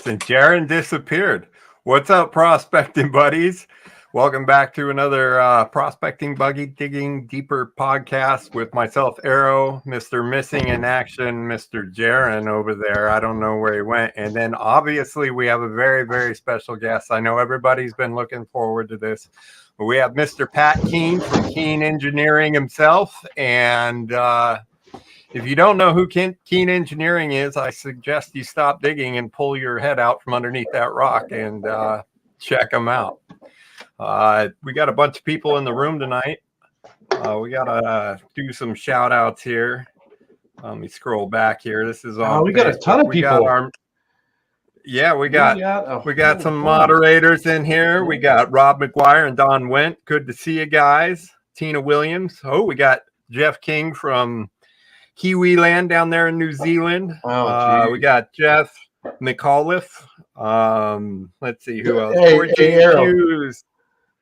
And Jaron disappeared. What's up, prospecting buddies? Welcome back to another Prospecting Buggy Digging Deeper podcast with myself, Arrow, Mr. Missing in Action, Mr. Jaron over there. I don't know where he went. And then obviously we have a very, very special guest. I know everybody's been looking forward to this. But we have Mr. Pat Keene from Keene Engineering himself. And if you don't know who Keene Engineering is, I suggest you stop digging and pull your head out from underneath that rock and check them out. We got a bunch of people in the room tonight. We got to do some shout outs here. Let me scroll back here. This is on we got a ton of people. We got some moderators in here. We got Rob McGuire and Don Went. Good to see you guys. Tina Williams. Oh, we got Jeff King from Kiwi Land down there in New Zealand. We got Jeff McAuliffe. Let's see who else.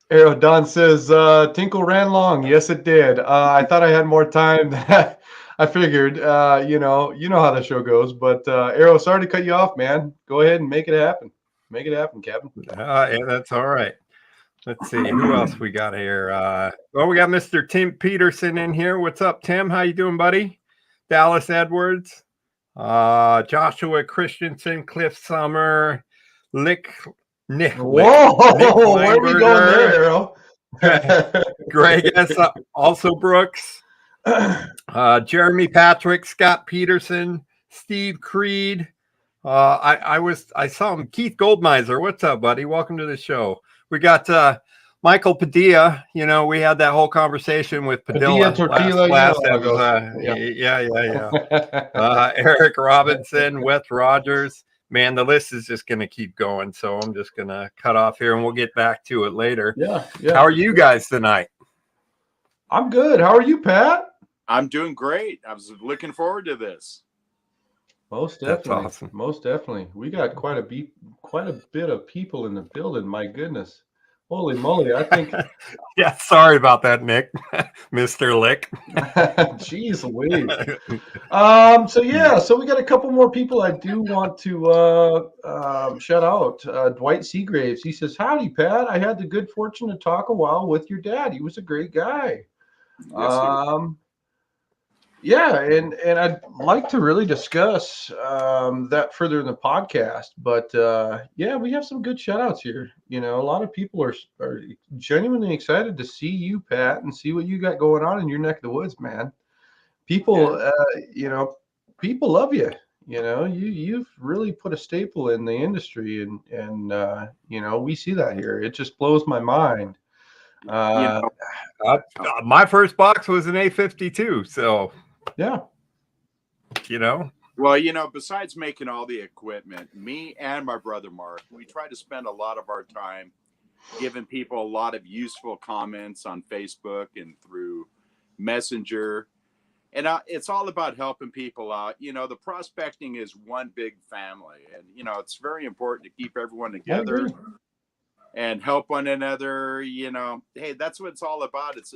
Arrow, Don says Tinkle ran long. Yes, it did. I thought I had more time than I figured. You know how the show goes. But Arrow, sorry to cut you off, man. Go ahead and make it happen. Make it happen, Captain. Yeah, that's all right. Let's see who else we got here. Well, we got Mr. Tim Peterson in here. What's up, Tim? How you doing, buddy? Dallas Edwards, Joshua Christensen, Cliff Summer, Nick, Whoa, where are we going there, Langberger, Arrow? Greg S. Also Brooks, Jeremy Patrick, Scott Peterson, Steve Creed. I saw him. Keith Goldmeiser. What's up, buddy? Welcome to the show. We got Michael Padilla. You know, we had that whole conversation with Padilla Tortilla, last you know how it episode. goes. Yeah. Eric Robinson, Wes Rogers. Man, the list is just going to keep going. So I'm just going to cut off here and we'll get back to it later. Yeah. How are you guys tonight? I'm good. How are you, Pat? I'm doing great. I was looking forward to this. Most definitely. That's awesome. Most definitely. We got quite a bit of people in the building. My goodness. Holy moly. I think. Yeah. Sorry about that, Nick. Mr. Lick. Jeez Louise. So we got a couple more people I do want to shout out. Dwight Seagraves. He says, "Howdy, Pat. I had the good fortune to talk a while with your dad. He was a great guy." Yes, Yeah, and I'd like to really discuss that further in the podcast. But yeah, we have some good shout outs here. You know, a lot of people are genuinely excited to see you, Pat, and see what you got going on in your neck of the woods, man. People, people love you. You know, you've really put a staple in the industry, and you know, we see that here. It just blows my mind. My first box was an A52, so Yeah. you know. Well, you know, besides making all the equipment, me and my brother Mark, we try to spend a lot of our time giving people a lot of useful comments on Facebook and through Messenger. And it's all about helping people out. You know, the prospecting is one big family. And, you know, it's very important to keep everyone together and help one another. You know, hey, that's what it's all about. It's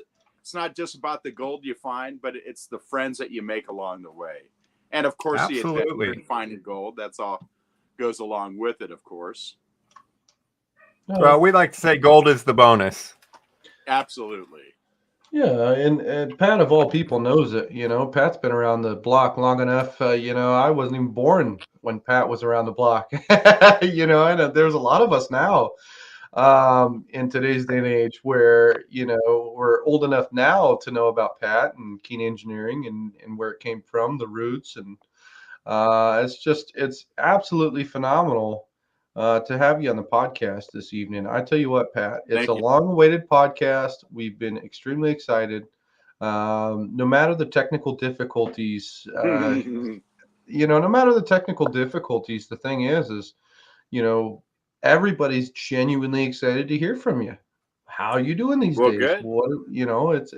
not just about the gold you find, but it's the friends that you make along the way. And of course, the adventure in finding gold, that's all goes along with it, of course. Well, we like to say gold is the bonus. Absolutely. Yeah, and Pat of all people knows it. You know, Pat's been around the block long enough. You know, I wasn't even born when Pat was around the block. You know, and there's a lot of us now in today's day and age where, you know, we're old enough now to know about Pat and Keene Engineering and where it came from, the roots. And it's absolutely phenomenal to have you on the podcast this evening. I tell you what, Pat, it's a long-awaited podcast. We've been extremely excited. No matter the technical difficulties, you know, no matter the technical difficulties, the thing is, you know, everybody's genuinely excited to hear from you. How are you doing these days? Good. What, you know, it's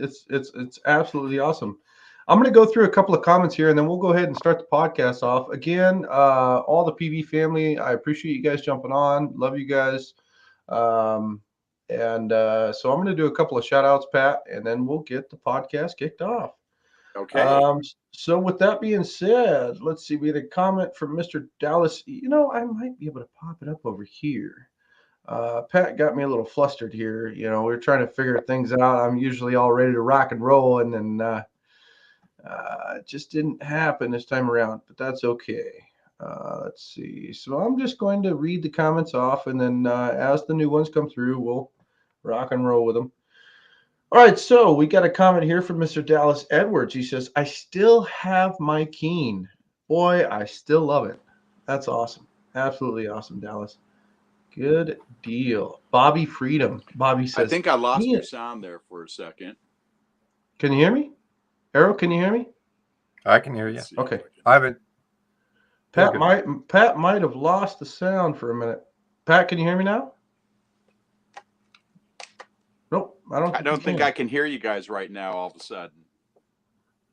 absolutely awesome. I'm going to go through a couple of comments here, and then we'll go ahead and start the podcast off. Again, all the PV family, I appreciate you guys jumping on. Love you guys. So I'm going to do a couple of shout outs, Pat, and then we'll get the podcast kicked off. Okay. So with that being said, let's see. We had a comment from Mr. Dallas. You know, I might be able to pop it up over here. Pat got me a little flustered here. You know, we're trying to figure things out. I'm usually all ready to rock and roll, and then it just didn't happen this time around, but that's okay. Let's see. So I'm just going to read the comments off, and then as the new ones come through, we'll rock and roll with them. All right, so we got a comment here from Mr. Dallas Edwards. He says, "I still have my Keene. Boy, I still love it." That's awesome. Absolutely awesome, Dallas. Good deal. Bobby Freedom. Bobby says, I think I lost your sound there for a second. Can you hear me? Arrow, can you hear me? I can hear you. Okay. I haven't. Pat might have lost the sound for a minute. Pat, can you hear me now? Nope, I don't think I can hear you guys right now all of a sudden.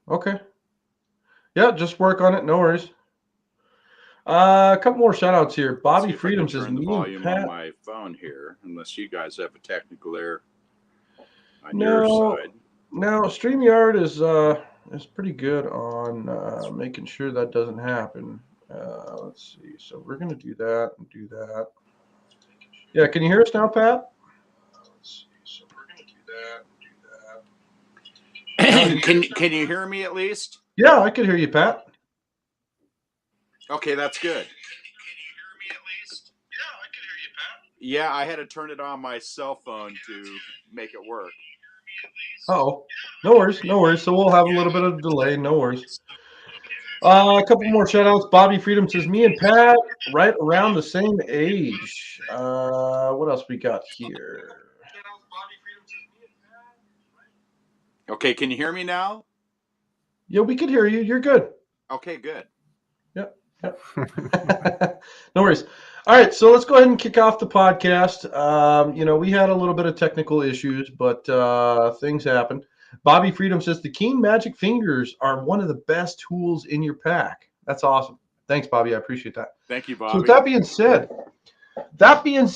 Okay. Yeah, just work on it. No worries. A couple more shout outs here. Bobby Freedom says, turn the volume on my phone here, unless you guys have a technical error on your side. No, StreamYard is pretty good on making sure that doesn't happen. Let's see. So we're going to do that and do that. Yeah, can you hear us now, Pat? Let's see. So we're going to do that. Can you hear me at least? Yeah, I could hear you, Pat. Okay, that's good. Can you hear me at least? Yeah, I can hear you, Pat. Yeah, I had to turn it on my cell phone to make it work. Oh, no worries, no worries. So we'll have a little bit of delay. No worries. A couple more shout outs. Bobby Freedom says, me and Pat right around the same age. What else we got here? Okay, can you hear me now? Yeah, we could hear you. You're good. Okay, good. Yep. No worries. All right, so let's go ahead and kick off the podcast. We had a little bit of technical issues, but things happen. Bobby Freedom says the Keene Magic Fingers are one of the best tools in your pack. That's awesome. Thanks, Bobby. I appreciate that. Thank you, Bobby. So with that being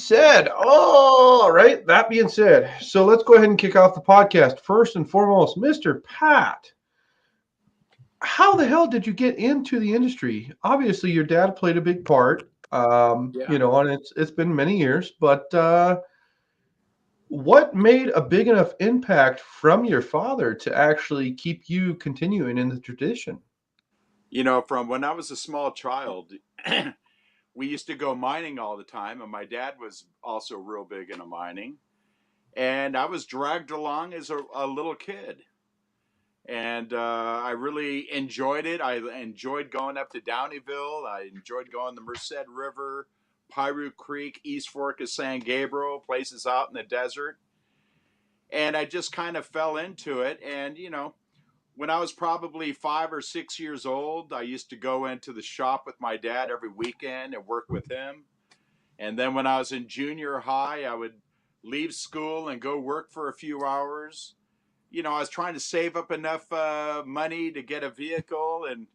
said, so let's go ahead and kick off the podcast. First and foremost, Mr. Pat, how the hell did you get into the industry? Obviously, your dad played a big part, and it's been many years, but what made a big enough impact from your father to actually keep you continuing in the tradition? From when I was a small child, we used to go mining all the time, and my dad was also real big into mining. And I was dragged along as a little kid. And I really enjoyed it. I enjoyed going up to Downeyville. I enjoyed going to the Merced River, Piru Creek, East Fork of San Gabriel, places out in the desert. And I just kind of fell into it. And, when I was probably 5 or 6 years old, I used to go into the shop with my dad every weekend and work with him. And then when I was in junior high, I would leave school and go work for a few hours. I was trying to save up enough money to get a vehicle and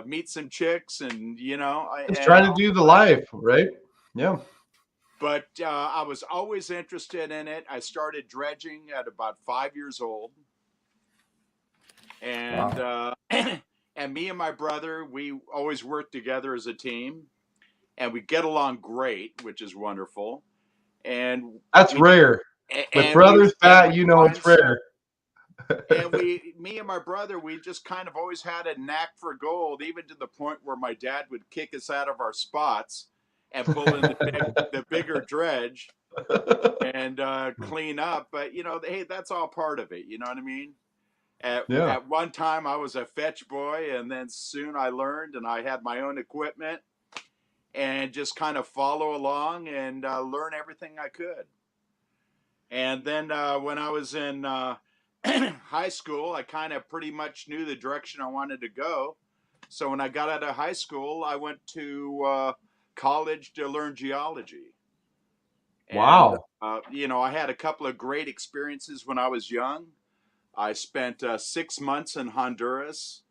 meet some chicks and, Just trying to do the life, right? Yeah. But I was always interested in it. I started dredging at about 5 years old. And Wow. and me and my brother, we always worked together as a team, and we get along great, which is wonderful. And That's rare. With brothers, Pat, it's rare. And me and my brother, we just kind of always had a knack for gold, even to the point where my dad would kick us out of our spots and pull in the bigger dredge and clean up. But, hey, that's all part of it. You know what I mean? At one time, I was a fetch boy, and then soon I learned, and I had my own equipment, and just kind of follow along and learn everything I could. And then when I was in high school, I kind of pretty much knew the direction I wanted to go. So when I got out of high school, I went to college to learn geology. Wow. And, I had a couple of great experiences when I was young. I spent 6 months in Honduras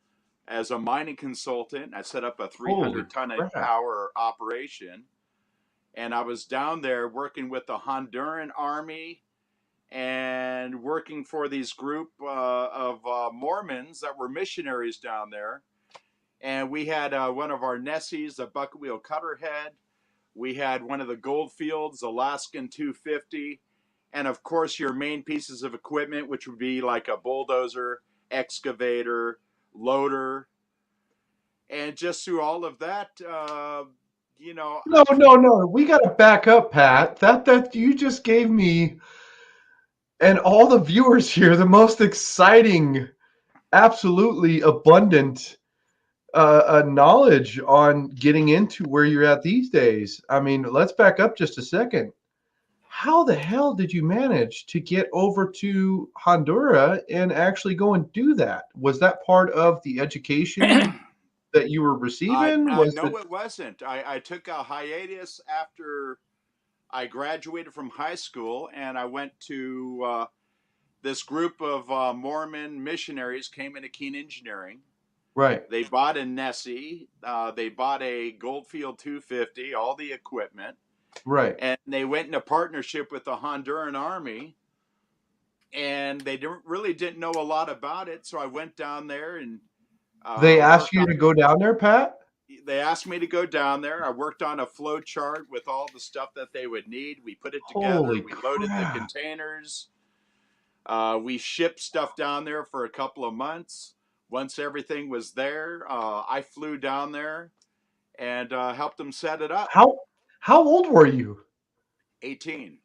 as a mining consultant. I set up a 300-ton-an-hour operation. And I was down there working with the Honduran army and working for these group of Mormons that were missionaries down there. And we had one of our Nessies, a bucket wheel cutterhead. We had one of the Goldfields, Alaskan 250. And of course, your main pieces of equipment, which would be like a bulldozer, excavator, loader. And just through all of that, No. We got to back up, Pat. That you just gave me and all the viewers here the most exciting, absolutely abundant knowledge on getting into where you're at these days. I mean, let's back up just a second. How the hell did you manage to get over to Honduras and actually go and do that? Was that part of the education that you were receiving? No, it wasn't. I took a hiatus after I graduated from high school, and I went to this group of Mormon missionaries came into Keene Engineering. Right. They bought a Nessie. They bought a Goldfield 250, all the equipment. Right. And they went into partnership with the Honduran army. And they didn't know a lot about it. So I went down there and they asked you to go down there, Pat? they asked me to go down there. I worked on a flow chart with all the stuff that they would need. We put it together. Holy We loaded the crap. containers. We shipped stuff down there for a couple of months. Once everything was there, I flew down there and helped them set it up. How old were you? 18.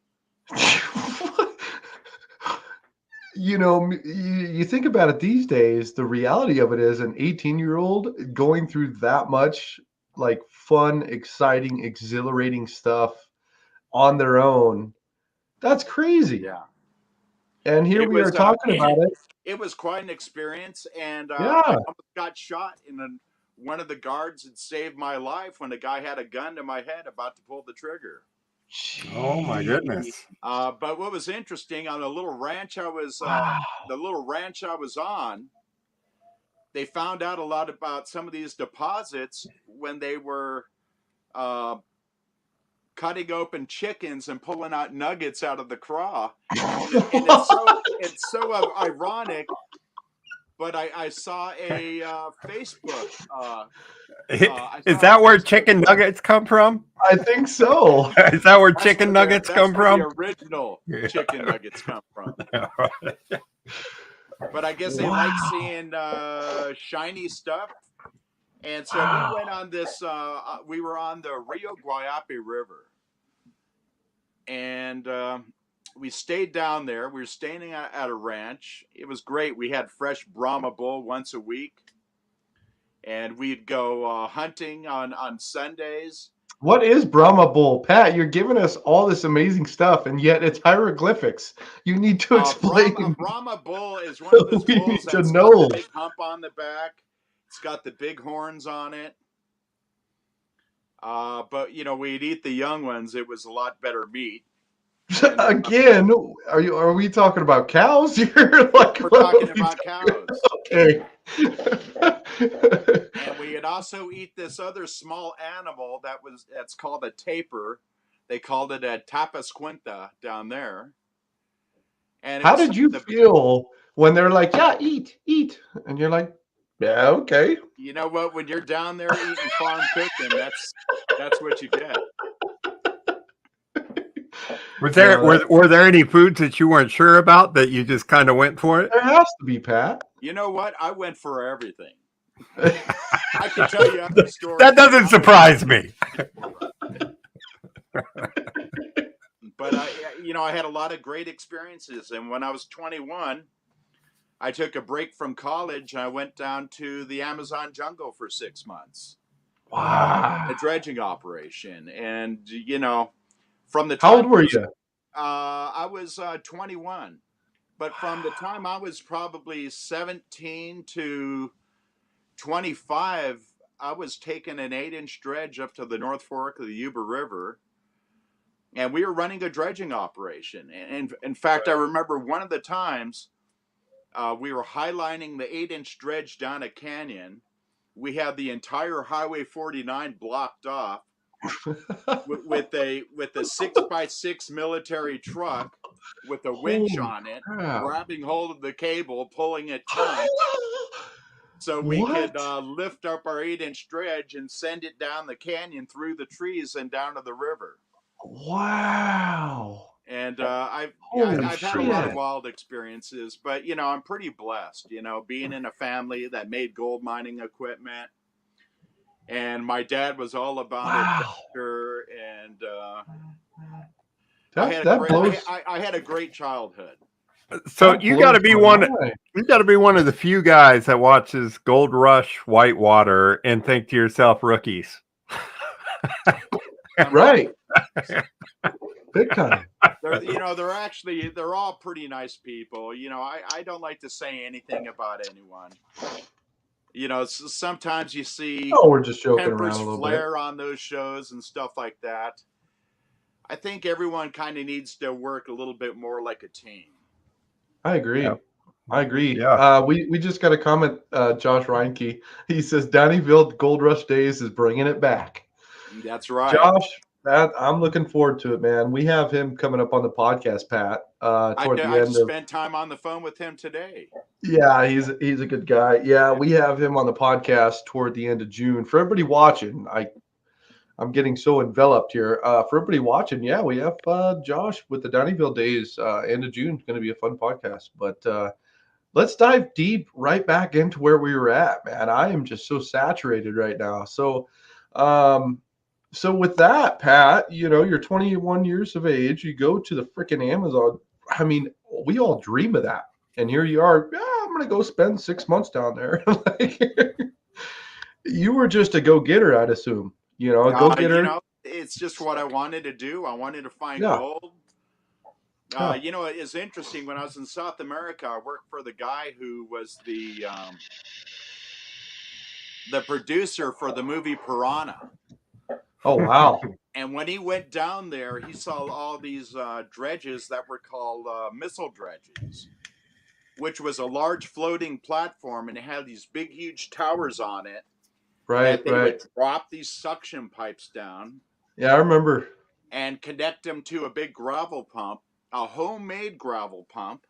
You know, you think about it these days, the reality of it is an 18-year-old going through that much like fun, exciting, exhilarating stuff on their own. That's crazy. Yeah. And here we are talking about it. It was quite an experience, and Yeah. I almost got shot in one of the guards had saved my life when a guy had a gun to my head about to pull the trigger. Oh my goodness. But what was interesting on the little ranch I was on, they found out a lot about some of these deposits when they were cutting open chickens and pulling out nuggets out of the craw. And it's so ironic. But I saw a Facebook. Is that where chicken nuggets come from? I think so. Is that where chicken nuggets come from? The original chicken nuggets come from. But I guess they like seeing shiny stuff. And so we went on this, we were on the Rio Guayape River. And we stayed down there. We were staying at a ranch. It was great. We had fresh Brahma bull once a week. And we'd go hunting on Sundays. What is Brahma bull? Pat, you're giving us all this amazing stuff, and yet it's hieroglyphics. You need to explain. Brahma bull is one of those bulls that's got the big hump on the back. It's got the big horns on it. But, you know, we'd eat the young ones. It was a lot better meat. And, again, are we talking about cows here? Like, we're talking about cows. Okay. And we would also eat this other small animal that's called a tapir. They called it a tapasquinta down there. And how did you feel when they're like, yeah, eat, and you're like, yeah, okay. You know what? When you're down there eating farm cooking, that's what you get. Were there any foods that you weren't sure about that you just kind of went for it? There has to be, Pat. You know what? I went for everything. I can tell you other stories. That doesn't surprise me. But I had a lot of great experiences. And when I was 21, I took a break from college and I went down to the Amazon jungle for 6 months. Wow. A dredging operation. And, you know, from the time how old were you? I was 21. But from the time I was probably 17 to 25, I was taking an 8-inch dredge up to the North Fork of the Yuba River. And we were running a dredging operation. And in fact, I remember one of the times we were highlining the 8-inch dredge down a canyon. We had the entire Highway 49 blocked off with a 6x6 military truck with a winch on it, grabbing hold of the cable, pulling it tight, so we could lift up our 8-inch dredge and send it down the canyon through the trees and down to the river. Wow. And I've had a lot of wild experiences, but, you know, I'm pretty blessed, you know, being in a family that made gold mining equipment. And my dad was all about adventure, and I had a great childhood. So you got to be one of the few guys that watches Gold Rush Whitewater and think to yourself, rookies. Right. Big time. They're all pretty nice people. You know, I don't like to say anything about anyone. You know, sometimes you see we're just joking around a little flare on those shows and stuff like that. I think everyone kind of needs to work a little bit more like a team. I agree. Yeah. I agree. Yeah. We just got a comment, Josh Reinke. He says Downeyville Gold Rush Days is bringing it back. That's right. Josh, I'm looking forward to it, man. We have him coming up on the podcast, Pat. Toward the I end just of spent time on the phone with him today. yeah, he's a good guy. Yeah, we have him on the podcast toward the end of June. For everybody watching, I'm getting so enveloped here. For everybody watching, yeah, we have Josh with the Downeyville Days. End of June, going to be a fun podcast. But let's dive deep right back into where we were at, man. I am just so saturated right now. So with that, Pat, you're 21 years of age. You go to the freaking Amazon. I mean, we all dream of that. And here you are. Yeah, I'm going to go spend 6 months down there. Like, you were just a go-getter, I'd assume. A go-getter. It's just what I wanted to do. I wanted to find Yeah. gold. Yeah. It's interesting. When I was in South America, I worked for the guy who was the producer for the movie Piranha. Oh, wow. And when he went down there, he saw all these dredges that were called missile dredges, which was a large floating platform, and it had these big, huge towers on it. Right, They right. would drop these suction pipes down. Yeah, I remember. And connect them to a big gravel pump, a homemade gravel pump,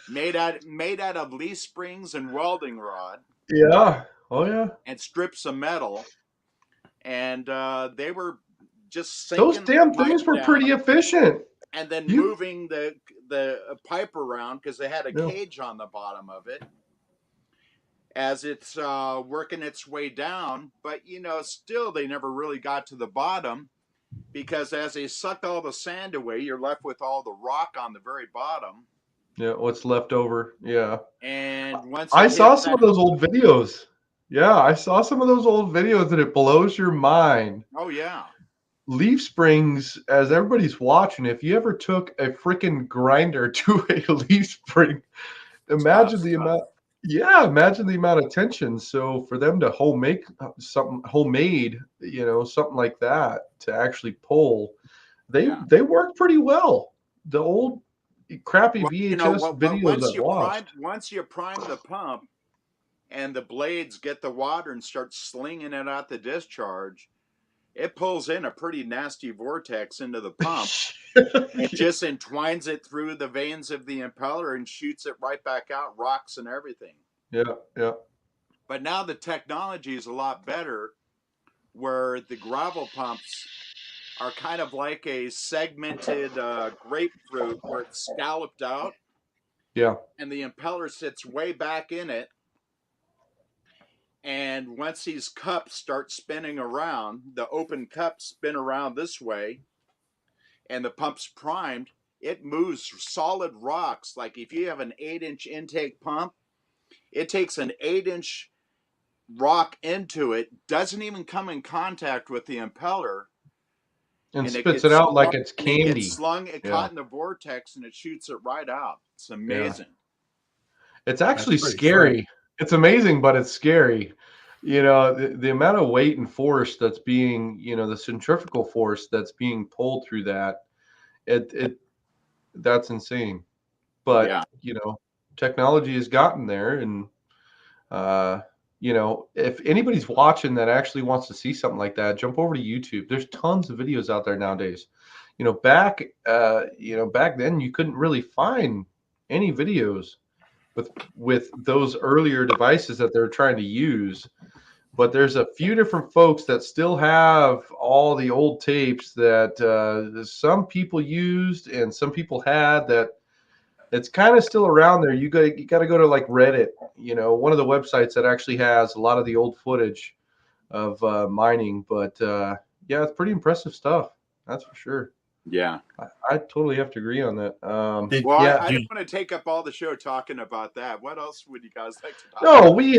made out of leaf springs and welding rod. Yeah. Oh, yeah. And strips of metal. And they were just sinking those damn things were pretty efficient. And then moving the pipe around because they had a Yeah. cage on the bottom of it as it's working its way down. But, still they never really got to the bottom because as they sucked all the sand away, you're left with all the rock on the very bottom. Yeah, what's left over. Yeah. And once I saw some of those old videos. Yeah, I saw some of those old videos and it blows your mind. Oh, yeah. Leaf springs, as everybody's watching, if you ever took a freaking grinder to a leaf spring, imagine the amount of tension. So for them to make something homemade, something like that to actually pull, they work pretty well. The old crappy VHS videos I watched. Once you prime the pump and the blades get the water and start slinging it out the discharge, it pulls in a pretty nasty vortex into the pump. It just entwines it through the veins of the impeller and shoots it right back out, rocks and everything. Yeah, yeah. But now the technology is a lot better where the gravel pumps are kind of like a segmented grapefruit where it's scalloped out. Yeah. And the impeller sits way back in it. And once these cups start spinning around, the open cups spin around this way, and the pump's primed, it moves solid rocks. Like if you have an 8-inch intake pump, it takes an 8-inch rock into it, doesn't even come in contact with the impeller. And spits it out like it's candy. It gets slung, caught in the vortex, and it shoots it right out. It's amazing. Yeah. It's actually scary. Fun. It's amazing, but it's scary. The amount of weight and force that's being, the centrifugal force that's being pulled through that, that's insane. But, technology has gotten there. And, if anybody's watching that actually wants to see something like that, jump over to YouTube. There's tons of videos out there nowadays. Back then you couldn't really find any videos with those earlier devices that they're trying to use. But there's a few different folks that still have all the old tapes that some people used and some people had that it's kind of still around there. You got to go to like Reddit, one of the websites that actually has a lot of the old footage of mining. But it's pretty impressive stuff. That's for sure. Yeah, I totally have to agree on that. I don't want to take up all the show talking about that. What else would you guys like to talk about? No, we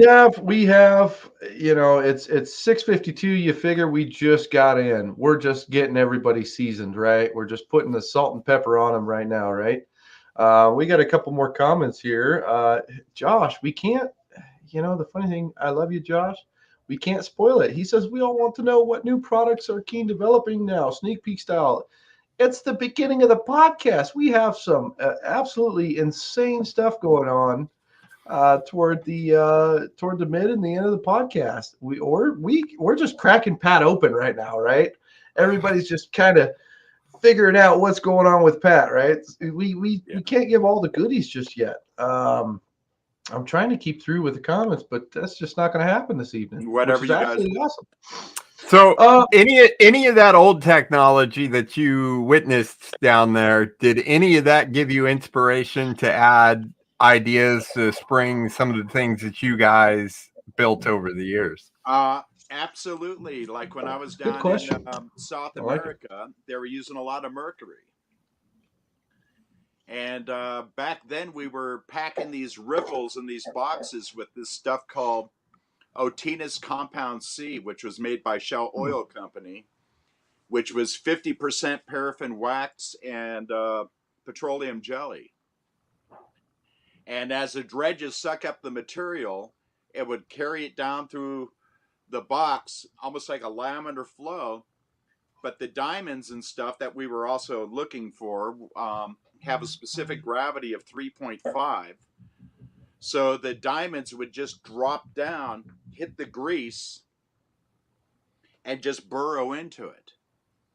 have, it's 6:52. You figure we just got in. We're just getting everybody seasoned, right? We're just putting the salt and pepper on them right now, right? We got a couple more comments here. Josh, we can't, the funny thing, I love you, Josh. We can't spoil it. He says, we all want to know what new products are Keene developing now, sneak peek style. It's the beginning of the podcast. We have some absolutely insane stuff going on toward the mid and the end of the podcast. We're just cracking Pat open right now, right? everybody's just kind of figuring out what's going on with Pat, right? We can't give all the goodies just yet. I'm trying to keep through with the comments, but that's just not going to happen this evening. Whatever which is you guys actually want. awesome. So any of that old technology that you witnessed down there, did any of that give you inspiration to add ideas to spring some of the things that you guys built over the years? Absolutely. Like when I was Good down in question. South I like it. America, they were using a lot of mercury. And back then we were packing these riffles in these boxes with this stuff called Otinous Compound C, which was made by Shell Oil Company, which was 50% paraffin wax and petroleum jelly. And as the dredges suck up the material, it would carry it down through the box, almost like a laminar flow. But the diamonds and stuff that we were also looking for have a specific gravity of 3.5. So the diamonds would just drop down, hit the grease, and just burrow into it.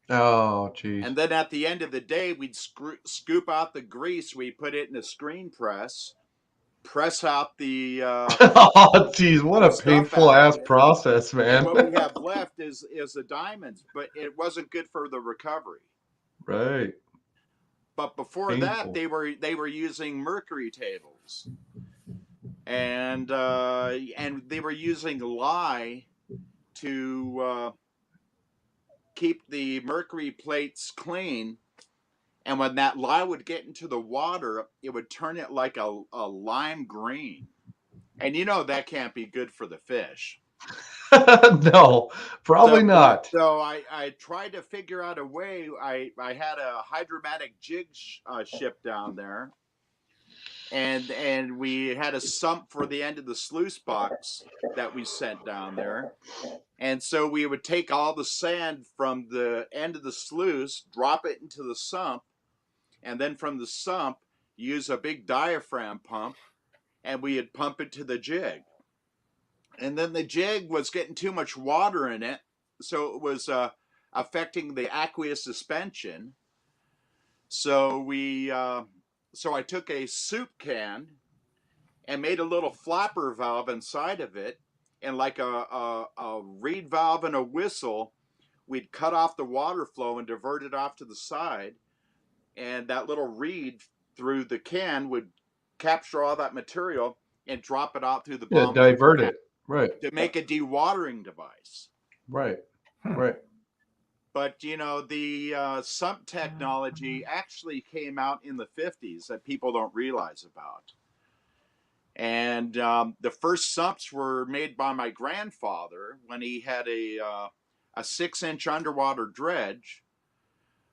Oh, geez. And then at the end of the day, we'd scoop out the grease. We put it in a screen press, press out the Oh, geez, what a painful ass process, man. And what we have left is the diamonds, but it wasn't good for the recovery. Right. But before that, they were using mercury tables, and they were using lye to keep the mercury plates clean. And when that lye would get into the water, it would turn it like a lime green. And you know that can't be good for the fish. No, probably not. So I tried to figure out a way. I had a hydromatic jig ship down there, and we had a sump for the end of the sluice box that we sent down there. And so we would take all the sand from the end of the sluice, drop it into the sump, and then from the sump, use a big diaphragm pump, and we'd pump it to the jig. And then the jig was getting too much water in it, so it was affecting the aqueous suspension. So so I took a soup can and made a little flapper valve inside of it, and like a reed valve and a whistle, we'd cut off the water flow and divert it off to the side, and that little reed through the can would capture all that material and drop it out through the bottom. Yeah, divert it. Right. To make a dewatering device. Right. Right. But, you know, the sump technology actually came out in the 50s that people don't realize about. And the first sumps were made by my grandfather when he had a 6-inch underwater dredge.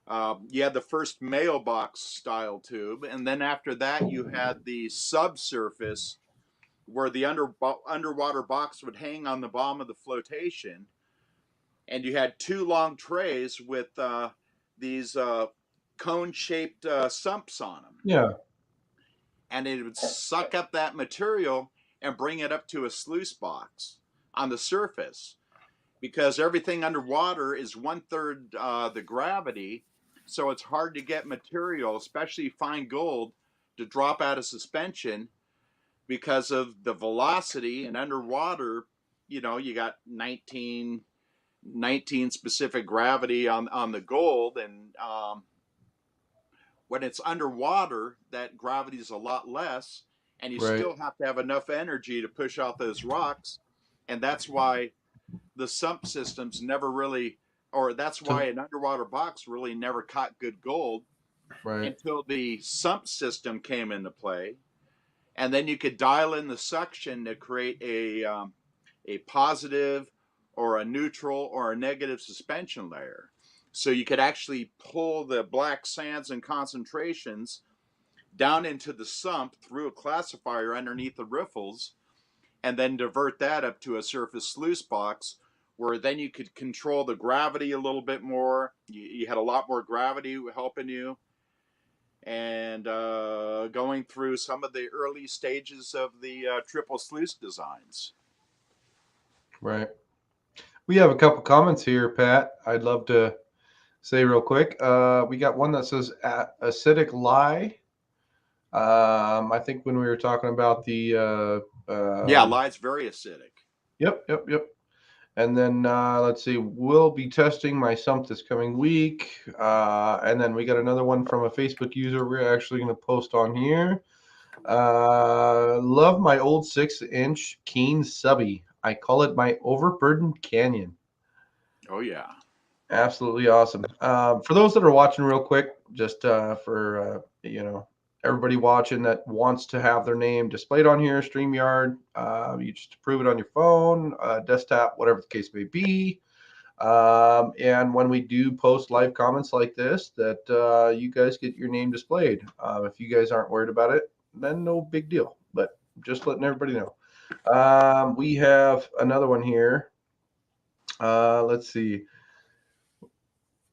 You had the first mailbox style tube. And then after that, you had the subsurface where the underwater box would hang on the bottom of the flotation. And you had 2 long trays with these cone-shaped sumps on them. Yeah. And it would suck up that material and bring it up to a sluice box on the surface. Because everything underwater is 1/3 the gravity, so it's hard to get material, especially fine gold, to drop out of suspension because of the velocity. And underwater, you know, you got 19 specific gravity on the gold, and when it's underwater, that gravity is a lot less, and you still have to have enough energy to push out those rocks. And that's why the sump systems never really, or that's why an underwater box really never caught good gold until the sump system came into play. And then you could dial in the suction to create a positive or a neutral or a negative suspension layer. So you could actually pull the black sands and concentrations down into the sump through a classifier underneath the riffles, and then divert that up to a surface sluice box, where then you could control the gravity a little bit more. You had a lot more gravity helping you. And going through some of the early stages of the triple sluice designs. Right. We have a couple comments here, Pat. I'd love to say real quick. We got one that says acidic lie. I think when we were talking about the Yeah, lie's very acidic. Yep. And then let's see, we'll be testing my sump this coming week. And then we got another one from a Facebook user we're actually going to post on here. Love my old 6-inch Keene subby. I call it my overburdened canyon. Oh yeah. Absolutely awesome. For those that are watching real quick, just for everybody watching that wants to have their name displayed on here, StreamYard, you just approve it on your phone, desktop, whatever the case may be. And when we do post live comments like this, that you guys get your name displayed. If you guys aren't worried about it, then no big deal. But just letting everybody know. We have another one here. Let's see.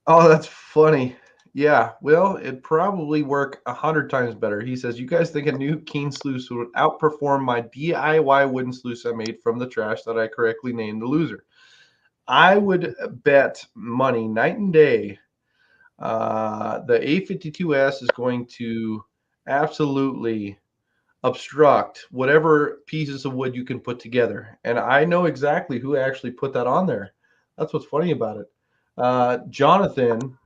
Oh, that's funny. Yeah, well, it'd probably work 100 times better. He says, you guys think a new Keene sluice would outperform my DIY wooden sluice I made from the trash that I correctly named the loser? I would bet money night and day the A52S is going to absolutely obstruct whatever pieces of wood you can put together. And I know exactly who actually put that on there. That's what's funny about it. Jonathan,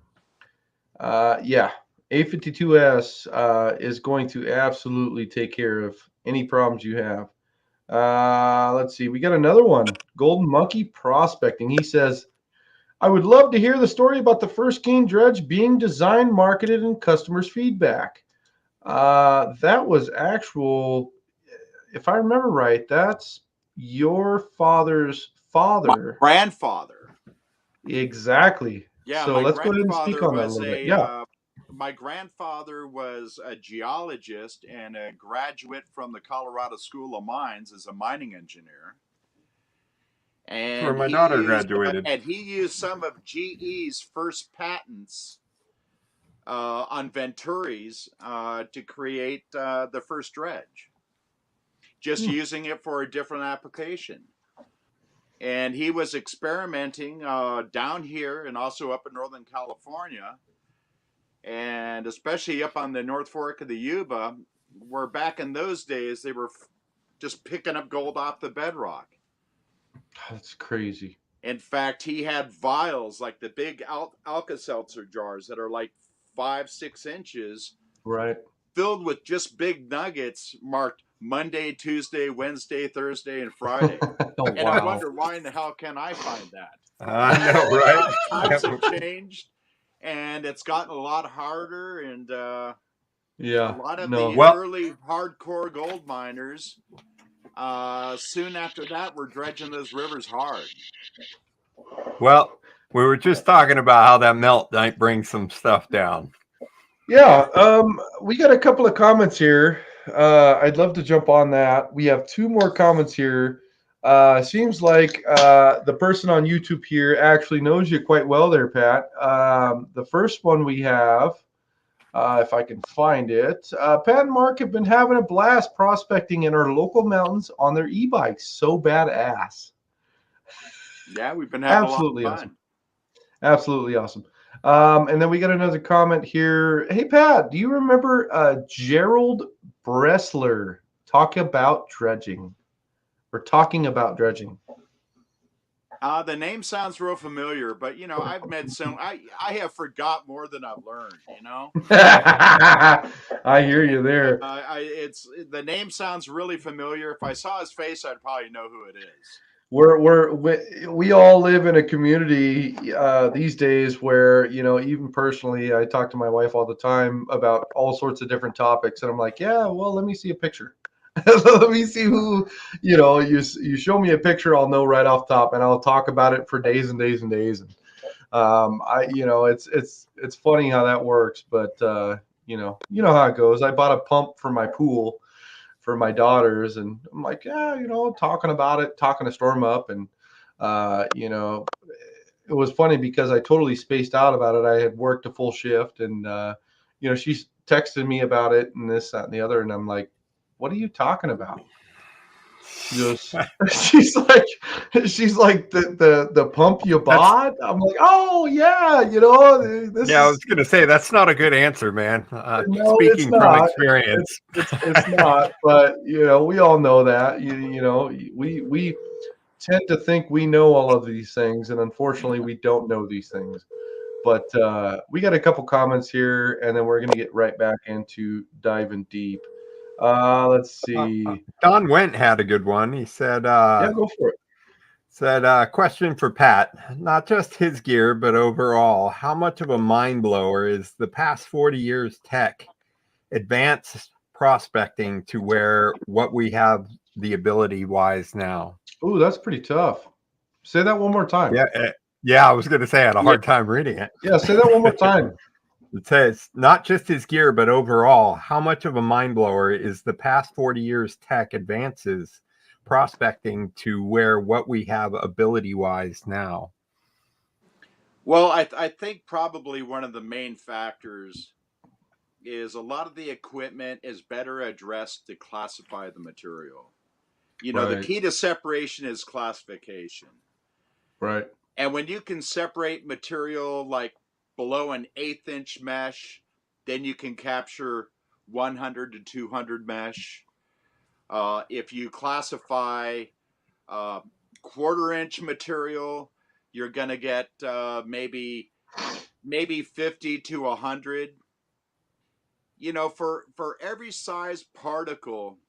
yeah, A52S is going to absolutely take care of any problems you have. Let's see. We got another one. Golden Monkey Prospecting. He says, I would love to hear the story about the first Keene dredge being designed, marketed, and customers' feedback. That was actual, if I remember right, that's your father's father. My grandfather. Exactly. Yeah, So my let's go ahead and speak grandfather on that a was little bit. Yeah. my grandfather was a geologist and a graduate from the Colorado School of Mines as a mining engineer. That's where And my daughter graduated. he used some of GE's first patents on Venturis to create the first dredge, just using it for a different application. And he was experimenting down here and also up in Northern California, and especially up on the North Fork of the Yuba, where back in those days they were just picking up gold off the bedrock. That's crazy. In fact, he had vials like the big Alka-Seltzer jars that are like 5-6 inches, Right. filled with just big nuggets marked Monday, Tuesday, Wednesday, Thursday, and Friday. Oh, And wow. I wonder, why in the hell can I find that? I know, right? Times have changed, and it's gotten a lot harder, and Yeah. a lot of No. the early hardcore gold miners, soon after that, were dredging those rivers hard. Well, we were just talking about how that melt might bring some stuff down. Yeah. We got a couple of comments here. I'd love to jump on that. We have 2 more comments here. Seems like the person on YouTube here actually knows you quite well there, Pat. The first one we have, if I can find it, Pat and Mark have been having a blast prospecting in our local mountains on their e-bikes. So badass. Yeah, we've been having Absolutely a lot of awesome. fun. Absolutely awesome. And then we got another comment here. Hey, Pat, do you remember Gerald Bressler talking about dredging? The name sounds real familiar, but I've met some. I have forgot more than I've learned. I hear you there. It's the name sounds really familiar. If I saw his face, I'd probably know who it is. We all live in a community these days where, even personally, I talk to my wife all the time about all sorts of different topics, and I'm like, yeah, well, let me see a picture. Let me see who, you show me a picture, I'll know right off top, and I'll talk about it for days and days and days. And it's funny how that works, but you know how it goes. I bought a pump for my pool for my daughters, and I'm like, yeah, talking about it, talking to Storm up, and it was funny because I totally spaced out about it. I had worked a full shift, and she's texted me about it and this, that, and the other, and I'm like, what are you talking about? Just she's like the pump you bought. I'm like, oh yeah, this Yeah, I was is going to say that's not a good answer, man. no, it's Speaking from not. experience. It's not. But we all know that. We tend to think we know all of these things, and unfortunately, we don't know these things. But we got a couple comments here, and then we're gonna get right back into diving deep. Let's see. Don Went had a good one. He said, Yeah, go for it. question for Pat, not just his gear, but overall, how much of a mind blower is the past 40 years tech advanced prospecting to where what we have the ability wise now? Ooh, that's pretty tough. Say that one more time. Yeah, I was going to say I had a hard time reading it. Yeah, say that one more time. It says, not just his gear, but overall, how much of a mind blower is the past 40 years tech advances prospecting to where what we have ability wise now? Well, I think probably one of the main factors is a lot of the equipment is better addressed to classify the material. The Right. key to separation is classification. Right. And when you can separate material like below an 1/8 inch mesh, then you can capture 100 to 200 mesh. If you classify 1/4 inch material, you're going to get maybe 50 to 100. For every size particle,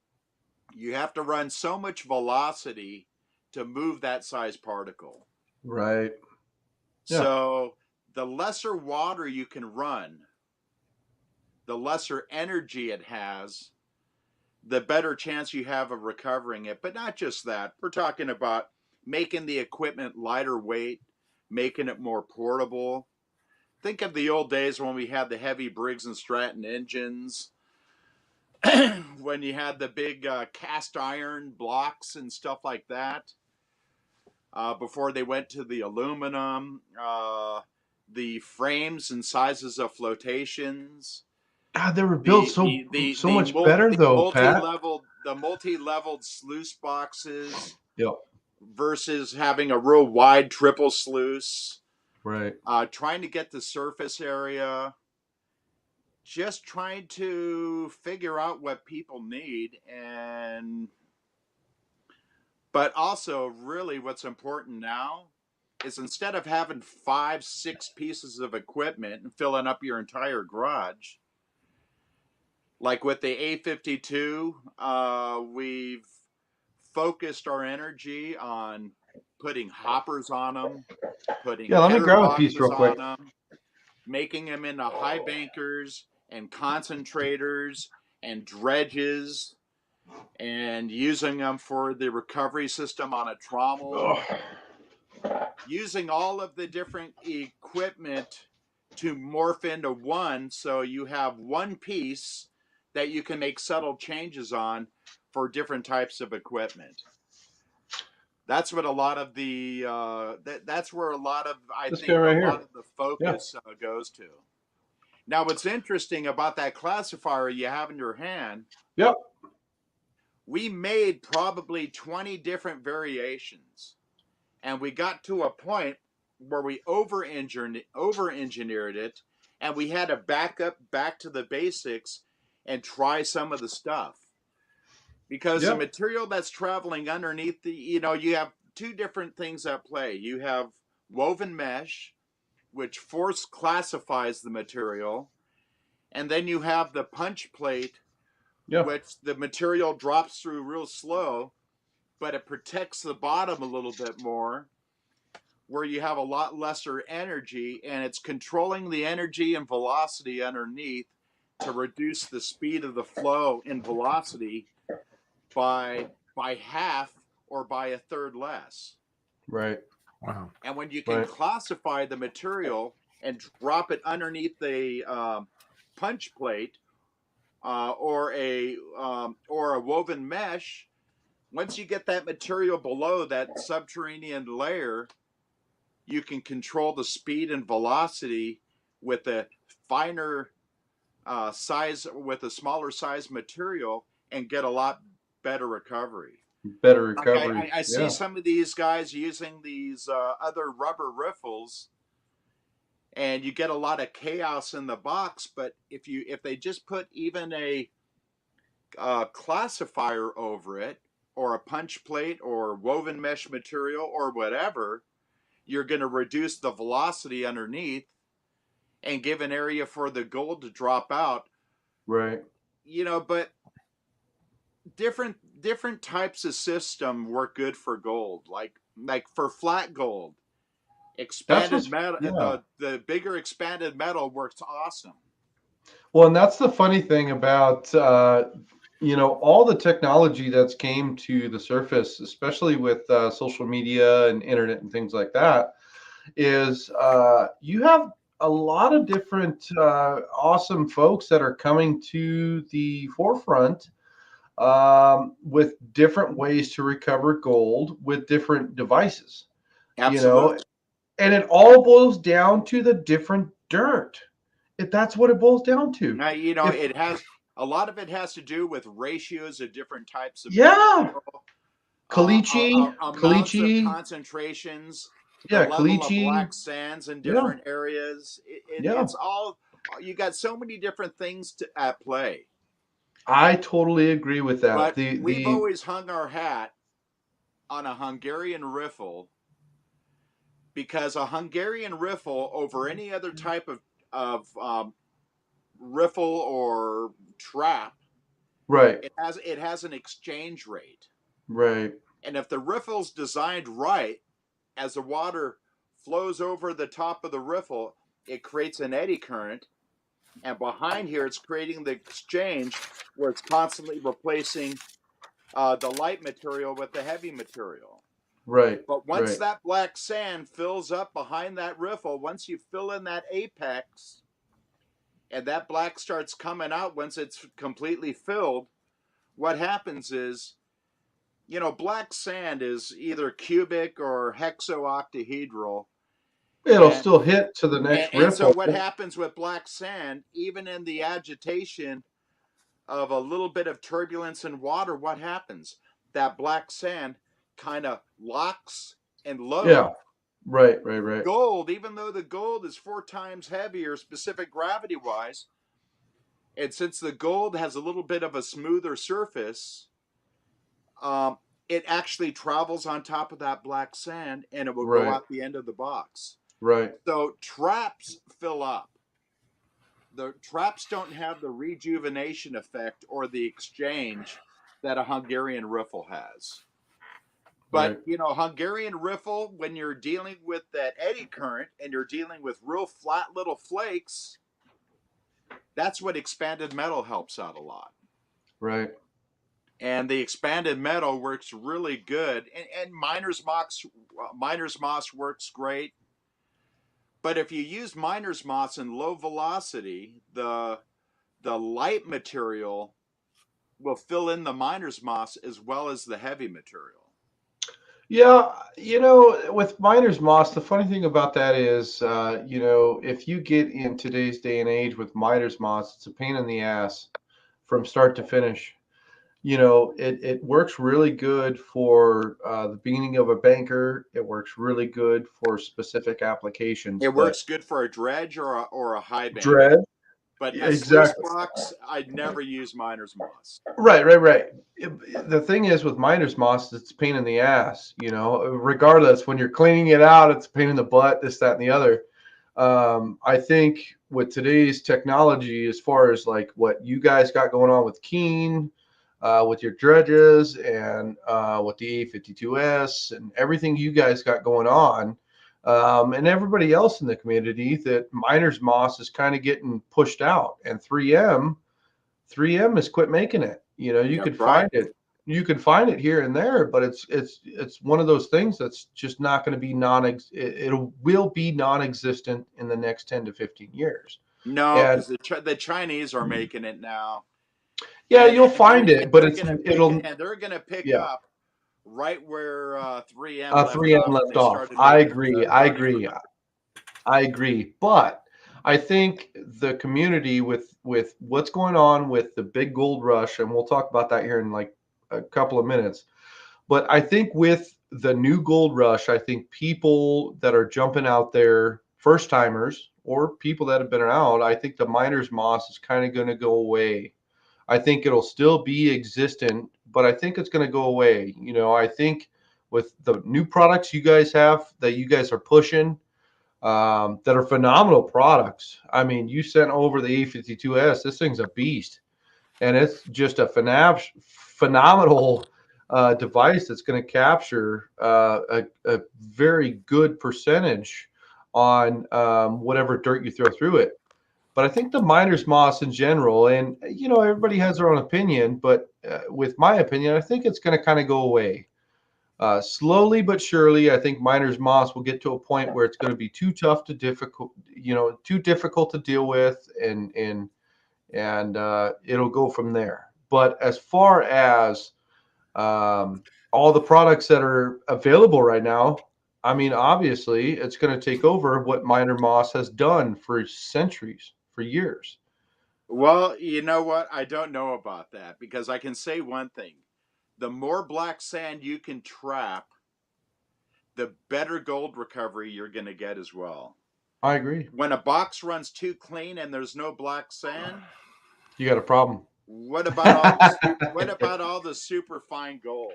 you have to run so much velocity to move that size particle. Right. Yeah. So the lesser water you can run, the lesser energy it has, the better chance you have of recovering it. But not just that. We're talking about making the equipment lighter weight, making it more portable. Think of the old days when we had the heavy Briggs and Stratton engines, when you had the big cast iron blocks and stuff like that, before they went to the aluminum, the frames and sizes of flotations. God, they were built so much better though, Pat. The multi-leveled sluice boxes Yep. versus having a real wide triple sluice. Right. Trying to get the surface area, just trying to figure out what people need, but also really what's important now is instead of having 5-6 pieces of equipment and filling up your entire garage, like with the A52, we've focused our energy on putting hoppers on them, putting Yeah, let me header grab a piece boxes real quick. on them, making them into high bankers and concentrators and dredges, and using them for the recovery system on a trommel. Using all of the different equipment to morph into one, so you have one piece that you can make subtle changes on for different types of equipment. That's what a lot of the that's where a lot of This guy right here. lot of the focus goes to. Now, what's interesting about that classifier you have in your hand? Yep. We made probably 20 different variations, and we got to a point where we over-engineered it, and we had to back to the basics and try some of the stuff. Because the material that's traveling underneath you have two different things at play. You have woven mesh, which force classifies the material, and then you have the punch plate, which the material drops through real slow, but it protects the bottom a little bit more, where you have a lot lesser energy, and it's controlling the energy and velocity underneath to reduce the speed of the flow in velocity by half or by a third less. Right. Wow. And when you can classify the material and drop it underneath the punch plate or a woven mesh, once you get that material below that subterranean layer, you can control the speed and velocity with a finer size, with a smaller size material, and get a lot better recovery. Better Like recovery. I see some of these guys using these other rubber riffles, and you get a lot of chaos in the box. But if they just put even a classifier over it, or a punch plate, or woven mesh material, or whatever, you're going to reduce the velocity underneath and give an area for the gold to drop out. Right. But different types of system work good for gold. Like for flat gold, expanded metal, the bigger expanded metal works awesome. Well, and that's the funny thing about all the technology that's came to the surface, especially with social media and internet and things like that, is you have a lot of different awesome folks that are coming to the forefront with different ways to recover gold with different devices. Absolutely. And it all boils down to the different dirt. That's what it boils down to. Now, If, it has a lot of it has to do with ratios of different types of yeah, material, amounts of caliche, concentrations, the yeah, level of caliche, black sands in yeah, different areas. yeah. It's all, you got so many different things at play. I totally agree with that. But we've always hung our hat on a Hungarian riffle, because a Hungarian riffle over any other type of riffle or trap, right, it has an exchange rate. right, And if the riffle's designed right, as the water flows over the top of the riffle, it creates an eddy current. And behind here, it's creating the exchange where it's constantly replacing the light material with the heavy material. right, But once right, that black sand fills up behind that riffle, once you fill in that apex and that black starts coming out, once it's completely filled, what happens is, black sand is either cubic or hexaoctahedral. it'll And, still hit to the next and so riffle. what happens with black sand, even in the agitation of a little bit of turbulence in water, what happens? That black sand kind of locks and loads. Yeah, right. Gold, even though the gold is 4 times heavier, specific gravity wise, and since the gold has a little bit of a smoother surface, it actually travels on top of that black sand, and it will go Right, out the end of the box. right. So traps fill up. The traps don't have the rejuvenation effect or the exchange that a Hungarian riffle has. But Right. Hungarian riffle, when you're dealing with that eddy current and you're dealing with real flat little flakes, that's what expanded metal helps out a lot. Right. And the expanded metal works really good. And miner's moss works great. But if you use miner's moss in low velocity, the light material will fill in the miner's moss as well as the heavy material. Yeah, with miner's moss, the funny thing about that is, if you get in today's day and age with miner's moss, it's a pain in the ass from start to finish. It works really good for the beginning of a banker. It works really good for specific applications. It works good for a dredge or a high bank. Dread, But yeah, a sluice exactly. box, I'd never use miner's moss. Right. The thing is with miner's moss, it's a pain in the ass. Regardless, when you're cleaning it out, it's a pain in the butt. This, that, and the other. I think with today's technology, as far as like what you guys got going on with Keene, with your dredges, and with the A52S and everything you guys got going on, and everybody else in the community, that miner's moss is kind of getting pushed out, and 3M has quit making it. You could find it. You can find it here and there, but it's one of those things that's just not going to be it will be non-existent in the next 10 to 15 years. No, because the Chinese are making it now. Yeah, you'll find it, but they're going to pick up right where 3M left 3M off. left off. I agree. But I think the community with what's going on with the big gold rush, and we'll talk about that here in like a couple of minutes. But I think with the new gold rush, I think people that are jumping out there, first timers or people that have been around, I think the miner's moss is kind of going to go away. I think it'll still be existent, but I think it's going to go away. I think with the new products you guys have that you guys are pushing, that are phenomenal products. I mean, you sent over the A52S. This thing's a beast, and it's just a phenomenal device that's going to capture a very good percentage on whatever dirt you throw through it. But I think the miner's moss in general, and everybody has their own opinion, but with my opinion, I think it's going to kind of go away. Slowly but surely, I think miner's moss will get to a point where it's going to be too difficult to deal with, and it'll go from there. But as far as all the products that are available right now, I mean, obviously, it's going to take over what miner moss has done for centuries, for years. Well, you know what? I don't know about that, because I can say one thing. The more black sand you can trap, the better gold recovery you're going to get as well. I agree. When a box runs too clean and there's no black sand, You got a problem. what about all the super fine gold?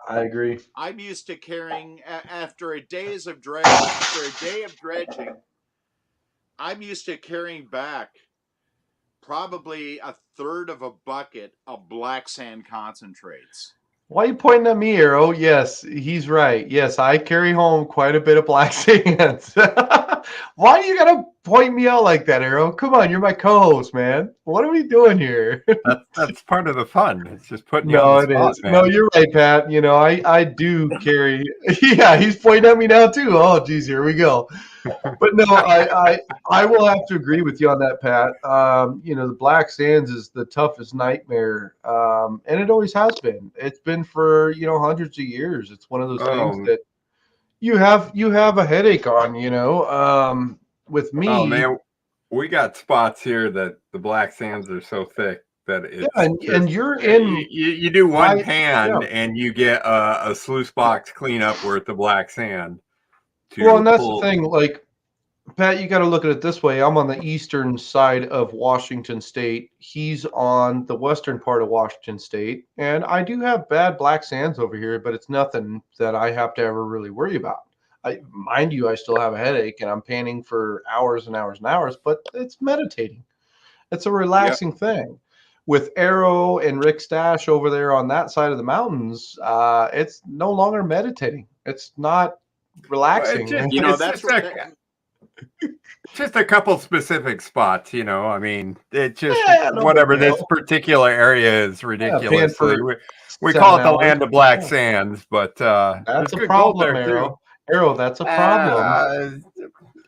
I agree. I'm used to carrying after a day of dredging. I'm used to carrying back probably a third of a bucket of black sand concentrates. Why are you pointing at me, Arrow? Yes, he's right. Yes, I carry home quite a bit of black sand. Why do you gotta point me out like that, Arrow? Come on, you're my co-host, man. What are we doing here? That's part of the fun. It's just putting you on the spot, man. No, you're right, Pat. I do carry. Yeah, he's pointing at me now too. Oh, geez, here we go. But no, I will have to agree with you on that, Pat. The black sands is the toughest nightmare, and it always has been. It's been for hundreds of years. It's one of those things that you have a headache on. With me. Oh man, we got spots here that the black sands are so thick that it's and you're in. You do one pan and you get a sluice box cleanup worth of black sand. Well, and that's the thing, like, Pat, you got to look at it this way. I'm on the eastern side of Washington State. He's on the western part of Washington State. And I do have bad black sands over here, but it's nothing that I have to ever really worry about. Mind you, I still have a headache and I'm panning for hours and hours and hours, but it's meditating. It's a relaxing thing. With Arrow and Rick Stash over there on that side of the mountains, it's no longer meditating. It's not relaxing. Just a couple specific spots, I mean, it's just whatever this particular area is ridiculous. We call it the land of black sands, but that's a problem, Arrow. Arrow, that's a problem.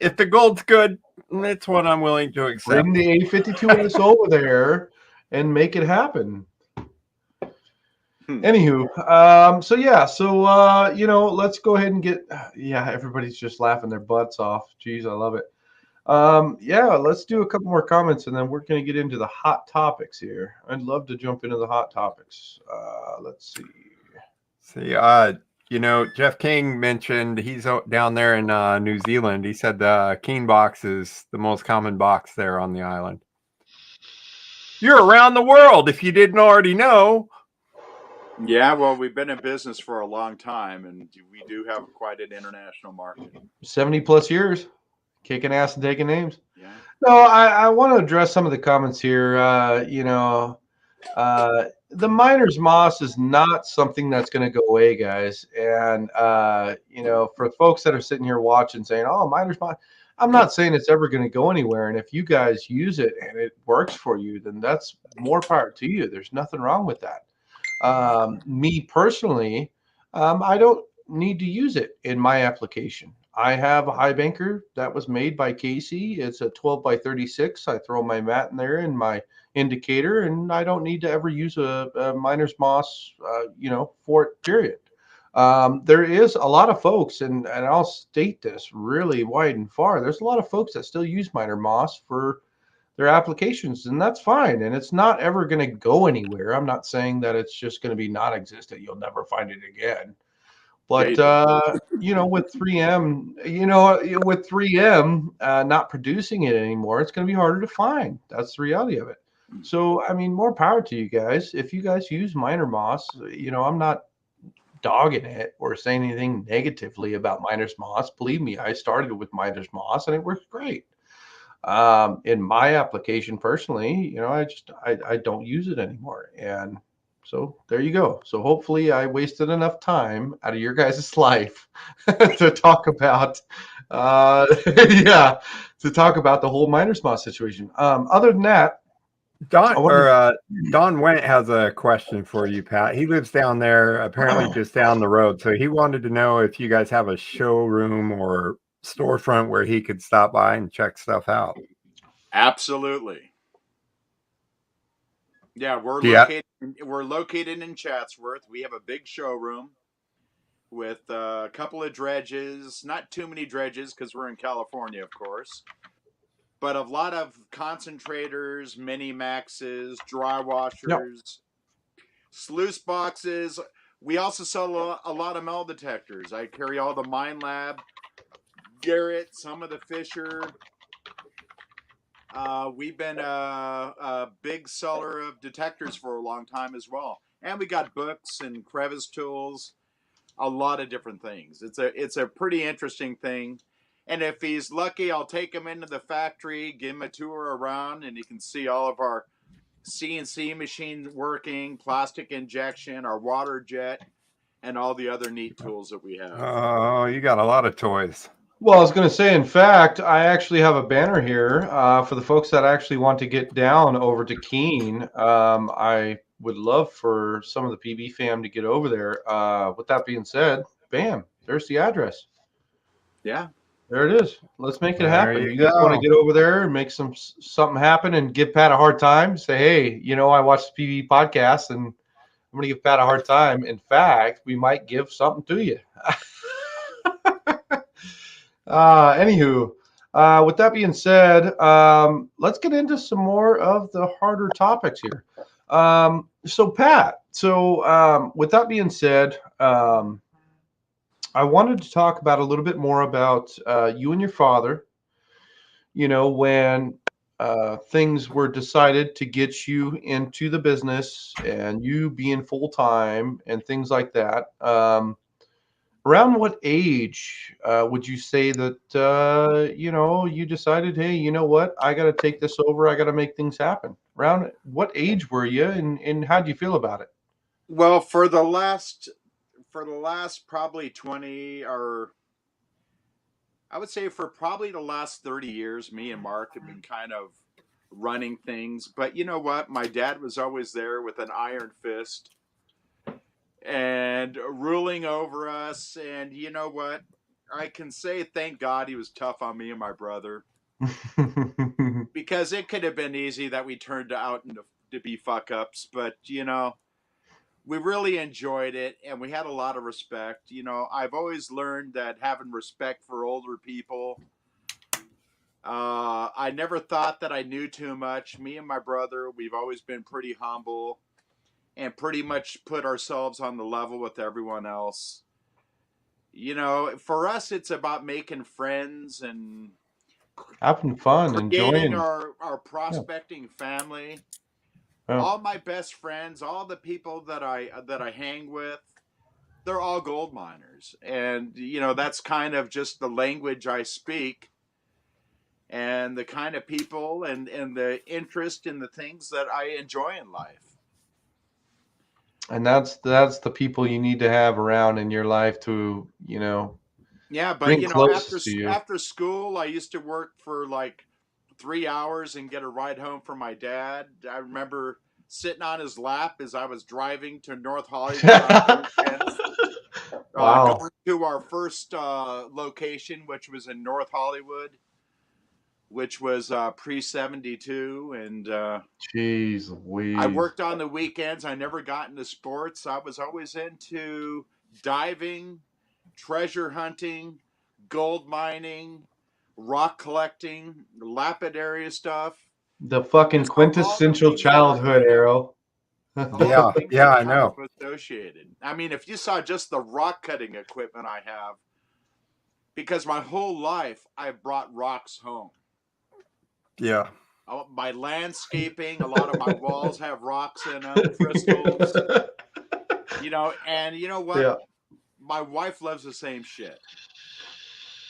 If the gold's good, it's what I'm willing to accept. Bring the A52S over there and make it happen. Anywho, let's go ahead and get. Everybody's just laughing their butts off. Jeez, I love it. Let's do a couple more comments and then we're going to get into the hot topics here. I'd love to jump into the hot topics. Let's see. Jeff King mentioned he's down there in New Zealand. He said the Keene box is the most common box there on the island. You're around the world if you didn't already know. Yeah, well, we've been in business for a long time, and we do have quite an international market. 70 plus years, kicking ass and taking names. Yeah. No, I want to address some of the comments here. The miner's moss is not something that's going to go away, guys. And, for folks that are sitting here watching saying, oh, miner's moss, I'm not saying it's ever going to go anywhere. And if you guys use it and it works for you, then that's more power to you. There's nothing wrong with that. Me personally, I don't need to use it in my application. I have a high banker that was made by Casey. It's a 12 by 36. I throw my mat in there and my indicator, and I don't need to ever use a miner's moss, for it, period. There is a lot of folks, and I'll state this really wide and far. There's a lot of folks that still use miner moss for their applications, and that's fine. And it's not ever going to go anywhere. I'm not saying that it's just going to be non-existent. You'll never find it again. But with 3M, not producing it anymore, it's going to be harder to find. That's the reality of it. So, I mean, more power to you guys. If you guys use Miner Moss, I'm not dogging it or saying anything negatively about Miner's Moss. Believe me, I started with Miner's Moss and it works great. In my application personally, I don't use it anymore. And so there you go. So hopefully I wasted enough time out of your guys' life to talk about, to talk about the whole Miner's Moss situation. Other than that, Don Went has a question for you, Pat. He lives down there, apparently just down the road. So he wanted to know if you guys have a showroom or storefront where he could stop by and check stuff out. Absolutely. Yeah, we're located in Chatsworth. We have a big showroom with a couple of dredges, not too many dredges because we're in California, of course, but a lot of concentrators, mini maxes, dry washers, sluice boxes. We also sell a lot of metal detectors. I carry all the Mine Lab, Garrett, some of the Fisher. We've been a big seller of detectors for a long time as well, and we got books and crevice tools, a lot of different things. It's a pretty interesting thing, and if he's lucky, I'll take him into the factory, give him a tour around, and he can see all of our CNC machine working, plastic injection, our water jet, and all the other neat tools that we have. Oh, you got a lot of toys. Well, I was going to say, in fact, I actually have a banner here for the folks that actually want to get down over to Keene. I would love for some of the PB fam to get over there. With that being said, bam, there's the address. Yeah. There it is. Let's make it happen. You You guys want to get over there and make something happen and give Pat a hard time? Say, hey, I watched the PB podcast and I'm going to give Pat a hard time. In fact, we might give something to you. Anywho, with that being said, let's get into some more of the harder topics here. So Pat, with that being said, I wanted to talk about a little bit more about you and your father. When things were decided to get you into the business and you being full time and things like that. Around what age would you say that you decided, hey, you know what, I got to take this over, I got to make things happen? Around what age were you, and how do you feel about it? Well, for the last probably 20, or I would say for probably the last 30 years, me and Mark have been kind of running things. But you know what? My dad was always there with an iron fist and ruling over us. And you know what? I can say thank God he was tough on me and my brother, because it could have been easy that we turned out to be fuck ups. But we really enjoyed it and we had a lot of respect. I've always learned that having respect for older people. I never thought that I knew too much. Me and my brother, we've always been pretty humble and pretty much put ourselves on the level with everyone else. For us, it's about making friends and having fun, creating enjoying our prospecting family. All my best friends, all the people that I hang with, they're all gold miners, and that's kind of just the language I speak, and the kind of people and the interest in the things that I enjoy in life. And that's the people you need to have around in your life to Yeah, but bring closest to you. After school, I used to work for like 3 hours and get a ride home from my dad. I remember sitting on his lap as I was driving to North Hollywood on weekends. Wow. Going to our first location, which was in North Hollywood, which was pre-72. And Jeez Louise. I worked on the weekends. I never got into sports. I was always into diving, treasure hunting, gold mining, rock collecting, lapidary stuff. The fucking Just all the quintessential things that are, childhood, Arrow. all the Yeah, things yeah, that are I kind know. of associated. I mean, if you saw just the rock cutting equipment I have, because my whole life I've brought rocks home. Yeah. My landscaping, a lot of my walls have rocks in them, crystals, and you know what? Yeah. My wife loves the same shit.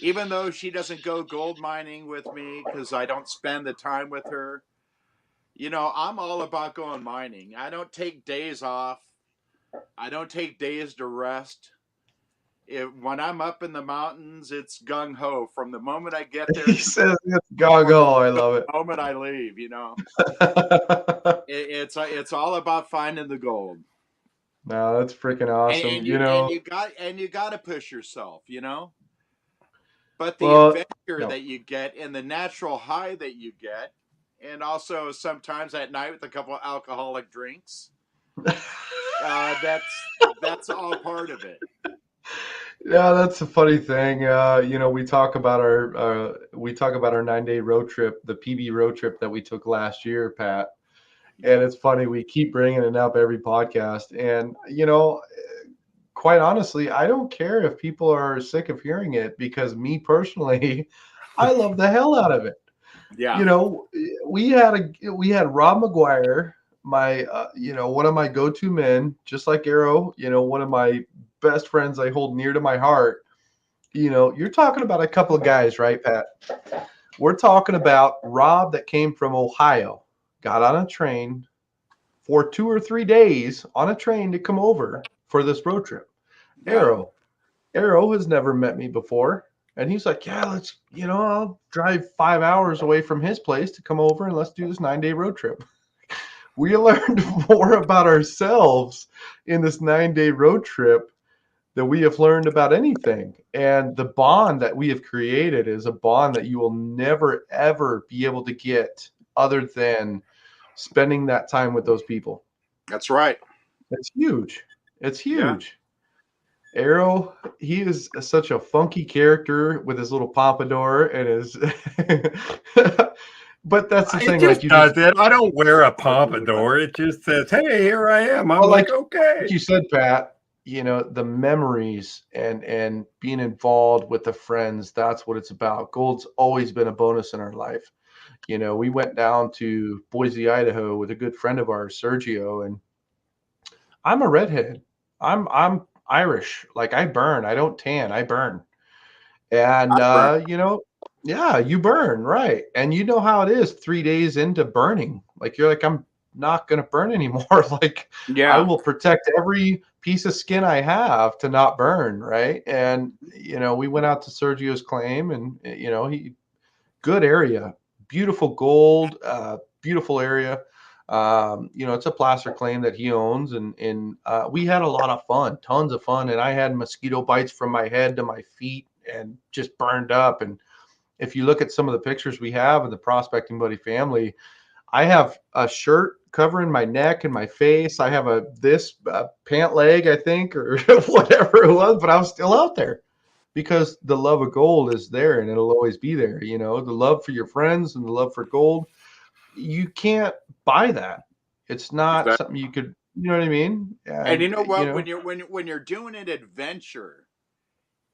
Even though she doesn't go gold mining with me because I don't spend the time with her, I'm all about going mining. I don't take days off. I don't take days to rest. When I'm up in the mountains, it's gung ho from the moment I get there He to says it's goggle. I love the moment I leave. it. It's all about finding the gold. No, that's freaking awesome. And you got to push yourself. But the Well, adventure no. that you get and the natural high that you get, and also sometimes at night with a couple of alcoholic drinks, that's all part of it. Yeah, that's a funny thing. We talk about our 9-day road trip, the PB road trip that we took last year, Pat. And it's funny, we keep bringing it up every podcast. And quite honestly, I don't care if people are sick of hearing it because me personally, I love the hell out of it. Yeah, We had Rob McGuire, my one of my go-to men, just like Arrow, one of my best friends I hold near to my heart. You're talking about a couple of guys, right, Pat? We're talking about Rob that came from Ohio, got on a train for 2 or 3 days on a train to come over for this road trip. yeah, Arrow has never met me before. And he's like, yeah, I'll drive 5 hours away from his place to come over and let's do this 9-day road trip. We learned more about ourselves in this 9-day road trip than we have learned about anything. And the bond that we have created is a bond that you will never, ever be able to get other than spending that time with those people. that's right. It's huge. It's Yeah. huge. Arrow, he is such a funky character with his little pompadour and his but that's the It thing, just like you does just it. I don't wear a pompadour. It just says, "Hey, here I am." I'm well, like, like okay. you said, Pat, the memories and being involved with the friends, that's what it's about. Gold's always been a bonus in our life. We went down to Boise, Idaho with a good friend of ours, Sergio, and I'm a redhead. I'm Irish. Like I burn. I don't tan. I burn. And yeah, you burn, right? And you know how it is 3 days into burning. Like you're like, I'm not gonna burn anymore. Like I Yeah. will protect every piece of skin I have to not burn, right? And we went out to Sergio's claim, and he good area, beautiful gold, beautiful area. It's a placer claim that he owns, and we had a lot of fun, tons of fun, and I had mosquito bites from my head to my feet, and just burned up. And if you look at some of the pictures we have in the Prospecting Buddy family, I have a shirt covering my neck and my face. I have this pant leg, I think, or whatever it was, but I was still out there because the love of gold is there and it'll always be there. The love for your friends and the love for gold, you can't buy that. It's not Exactly. something you could, you know what I mean? And And you know what? When you're doing an adventure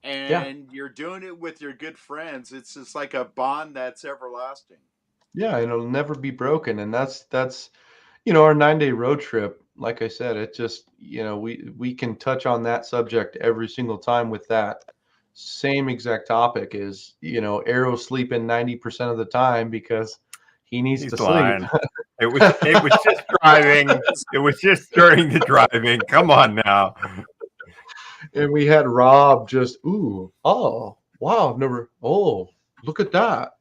yeah, and you're doing it with your good friends, it's just like a bond that's everlasting. yeah, and it'll never be broken. And that's our 9-day road trip. Like I said, it just we can touch on that subject every single time with that same exact topic. Is Arrow sleeping 90% of the time because he needs He's to sleep. lying. It was just driving. It was just during the driving. Come on now. And we had Rob just, ooh, oh, wow, never, oh, look at that.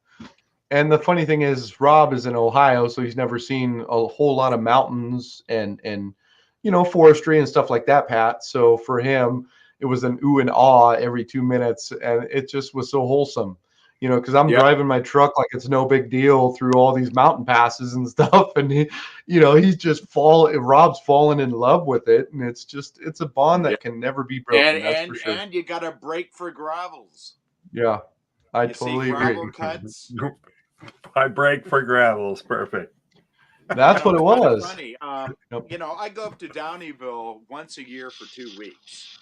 And the funny thing is, Rob is in Ohio, so he's never seen a whole lot of mountains and forestry and stuff like that, Pat. So for him, it was an ooh and ah every 2 minutes, and it just was so wholesome. Because I'm Yeah. driving my truck like it's no big deal through all these mountain passes and stuff, and he's just Rob's fallen in love with it, and it's a bond Yeah. that can never be broken. That's for sure. And you got to break for gravels. Yeah, I You see totally agree. gravel cuts. I break for gravels. Perfect. That's what it It's kind of was. funny. Yep. I go up to Downeyville once a year for 2 weeks,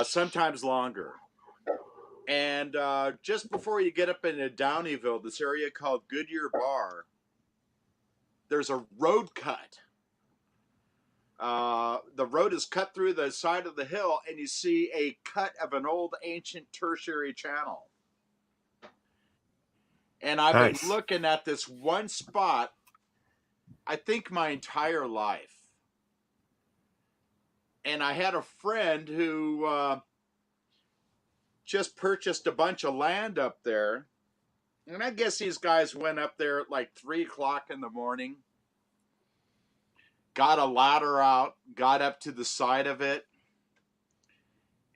sometimes longer. And just before you get up into Downeyville, this area called Goodyear Bar, there's a road cut. The road is cut through the side of the hill, and you see a cut of an old ancient tertiary channel. And I've been looking at this one spot, I think, my entire life. And I had a friend who just purchased a bunch of land up there. And I guess these guys went up there at like 3 o'clock in the morning, got a ladder out, got up to the side of it,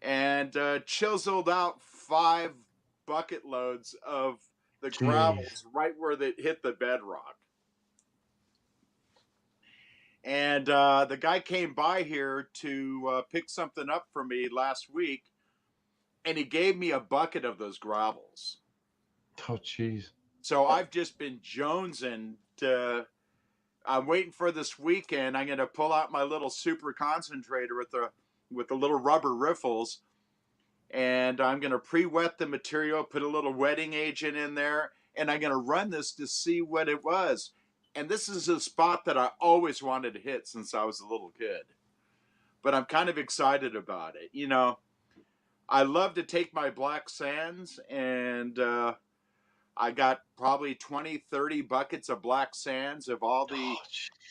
and chiseled out 5 bucket loads of the gravels right where they hit the bedrock. And the guy came by here to pick something up for me last week, and he gave me a bucket of those gravels. Oh, jeez. So I've just been jonesing to. I'm waiting for this weekend. I'm going to pull out my little super concentrator with the little rubber riffles, and I'm going to pre-wet the material, put a little wetting agent in there, and I'm going to run this to see what it was. And this is a spot that I always wanted to hit since I was a little kid. But I'm kind of excited about it. I love to take my black sands, and I got probably 20, 30 buckets of black sands of all the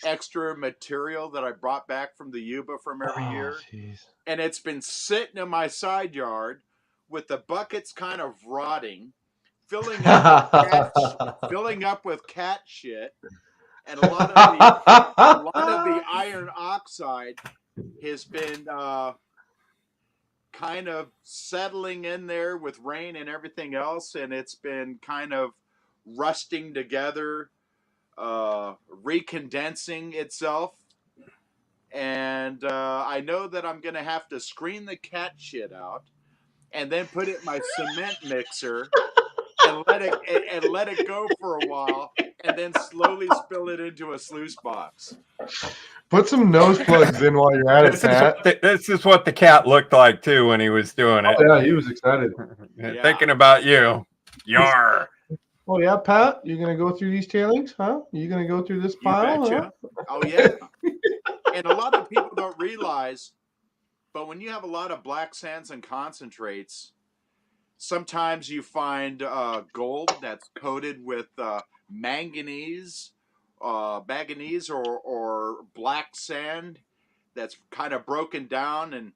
extra material that I brought back from the Yuba from every year. Geez. And it's been sitting in my side yard with the buckets kind of rotting, filling up with cat shit. And a lot of the iron oxide has been kind of settling in there with rain and everything else, and it's been kind of rusting together, recondensing itself. And I know that I'm going to have to screen the cat shit out and then put it in my cement mixer and let it go for a while, and then slowly spill it into a sluice box. Put some nose plugs in while you're at it, Pat. This is what the cat looked like too when he was doing it. Yeah, he was excited. Yeah. Thinking about you. Yar. Oh yeah, Pat, you're gonna go through these tailings, huh? You gonna go through this pile? You huh? betcha. Oh yeah. And a lot of people don't realize, but when you have a lot of black sands and concentrates, sometimes you find gold that's coated with manganese or black sand that's kind of broken down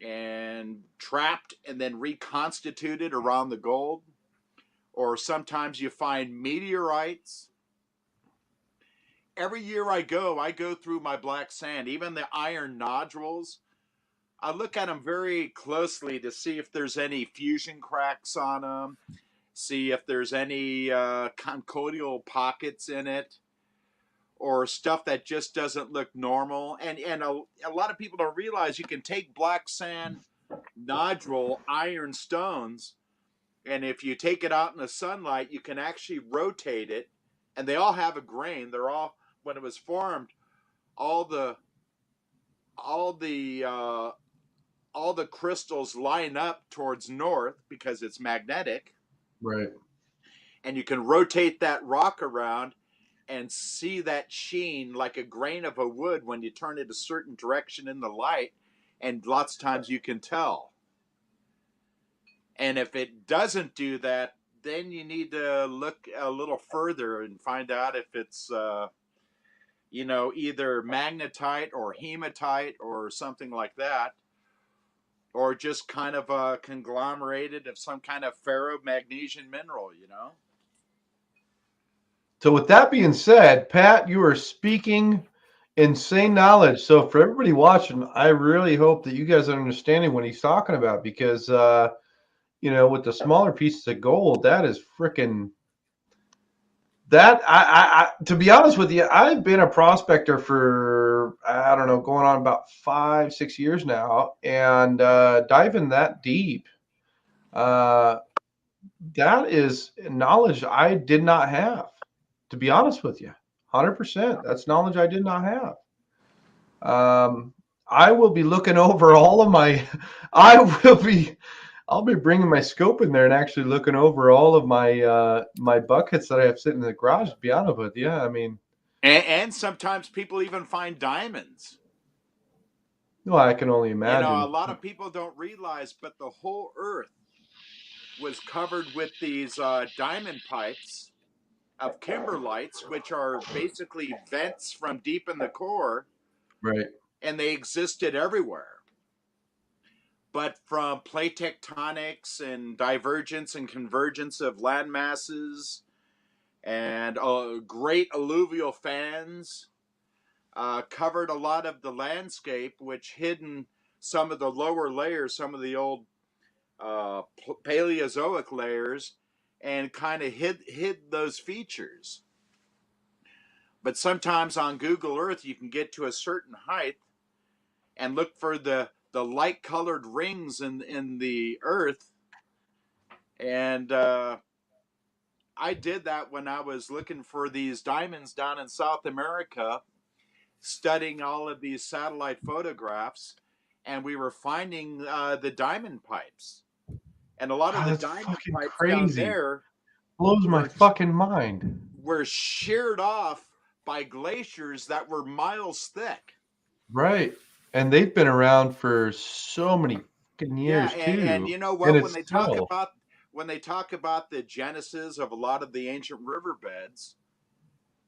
and trapped and then reconstituted around the gold. Or sometimes you find meteorites. Every year I go through my black sand, even the iron nodules. I look at them very closely to see if there's any fusion cracks on them, see if there's any conchoidal pockets in it, or stuff that just doesn't look normal. And a lot of people don't realize you can take black sand, nodule, iron stones, and if you take it out in the sunlight, you can actually rotate it, and they all have a grain. They're all, when it was formed, all the crystals line up towards north because it's magnetic. Right. And you can rotate that rock around and see that sheen like a grain of a wood when you turn it a certain direction in the light, and lots of times you can tell. And if it doesn't do that, then you need to look a little further and find out if it's either magnetite or hematite or something like that, or just kind of a conglomerated of some kind of ferromagnesian mineral, So with that being said, Pat, you are speaking insane knowledge. So for everybody watching, I really hope that you guys are understanding what he's talking about, because with the smaller pieces of gold, that is freaking that. I to be honest with you, I've been a prospector for, I don't know, going on about 5-6 years now, and diving that deep That is knowledge I did not have, to be honest with you. 100%. That's knowledge I did not have. I will be looking over all of my. I'll be bringing my scope in there and actually looking over all of my my buckets that I have sitting in the garage. To be honest with you, I mean, And sometimes people even find diamonds. well, I can only You know, a imagine. lot of people don't realize, but the whole Earth was covered with these diamond pipes of kimberlites, which are basically vents from deep in the core, Right. and they existed everywhere. But from plate tectonics and divergence and convergence of land masses and great alluvial fans covered a lot of the landscape, which hidden some of the lower layers, some of the old Paleozoic layers, and kind of hid those features. But sometimes on Google Earth, you can get to a certain height and look for the light colored rings in the Earth. And I did that when I was looking for these diamonds down in South America, studying all of these satellite photographs, and we were finding the diamond pipes. And a lot of God, the that's diamond fucking pipes down crazy. there Blows my were fucking mind. were sheared off by glaciers that were miles thick. Right. And they've been around for so many fucking Yeah, years and too. you know And what? it's still When they talk about the genesis of a lot of the ancient riverbeds,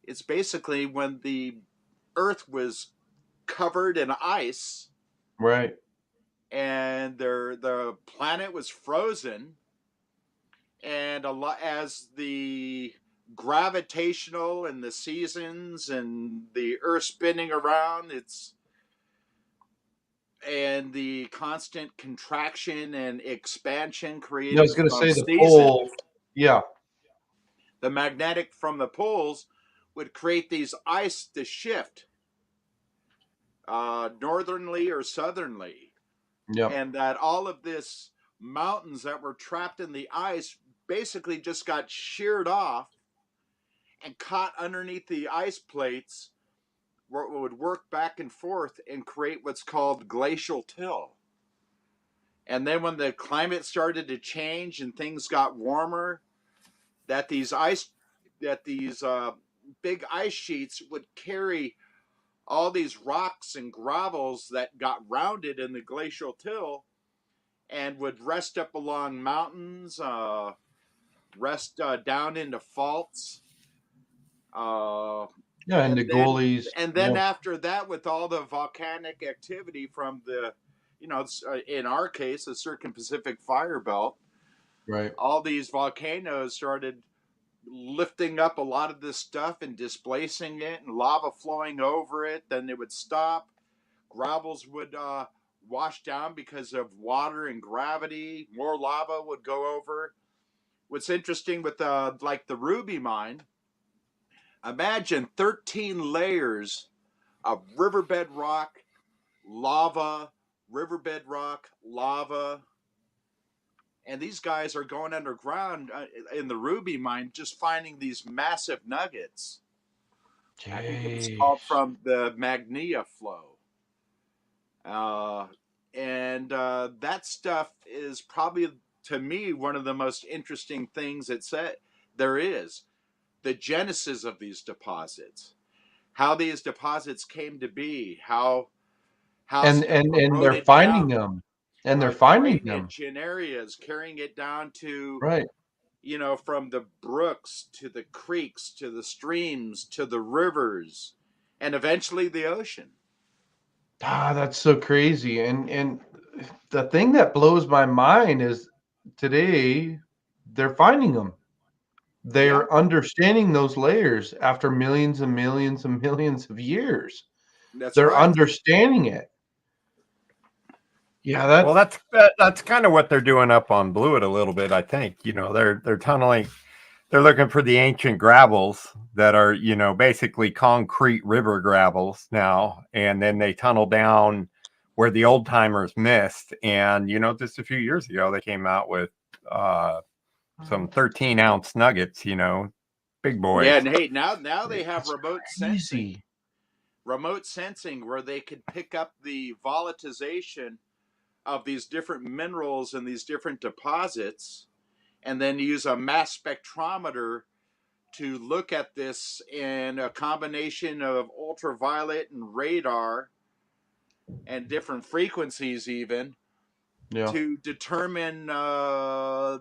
it's basically when the Earth was covered in ice right. and the planet was frozen, and a lot as the gravitational and the seasons and the Earth spinning around, it's and the constant contraction and expansion Yeah, I was created gonna from say the pole. seasons, Yeah. the magnetic from the poles would create these ice to shift northernly or southerly, Yep. and that all of this mountains that were trapped in the ice basically just got sheared off and caught underneath the ice plates where it would work back and forth and create what's called glacial till. And then when the climate started to change and things got warmer, that these big ice sheets would carry all these rocks and gravels that got rounded in the glacial till and would rest up along mountains, rest down into faults, uh, Yeah, and the goalies. and then Yeah. after that, with all the volcanic activity from the, in our case, the Circum Pacific Fire Belt, Right. all these volcanoes started lifting up a lot of this stuff and displacing it, and lava flowing over it. Then it would stop. Gravels would wash down because of water and gravity. More lava would go over. What's interesting with like the Ruby mine, imagine 13 layers of riverbed rock, lava, riverbed rock, lava. And these guys are going underground in the Ruby mine, just finding these massive nuggets. I think it was called Jeez. from the Magnia flow. Uh, and that stuff is probably, to me, one of the most interesting things there is. The genesis of these deposits, how these deposits came to be, how And stuff and and they're eroded finding down, them. And they're finding them. drainage in areas, carrying it down to, Right. from the brooks to the creeks to the streams to the rivers and eventually the ocean. Ah, that's so crazy. And the thing that blows my mind is today they're finding them. Yeah, They're understanding those layers after millions and millions and millions of years. that's They're right. understanding it. Yeah, Well, that's kind of what they're doing up on Blewett a little bit. I think they're tunneling. They're looking for the ancient gravels that are basically concrete river gravels now, and then they tunnel down where the old timers missed. And just a few years ago, they came out with some 13-ounce nuggets, big boys. Yeah, and hey, now they have That's remote crazy. sensing. Remote sensing where they could pick up the volatilization of these different minerals and these different deposits, and then use a mass spectrometer to look at this in a combination of ultraviolet and radar and different frequencies even Yeah. to determine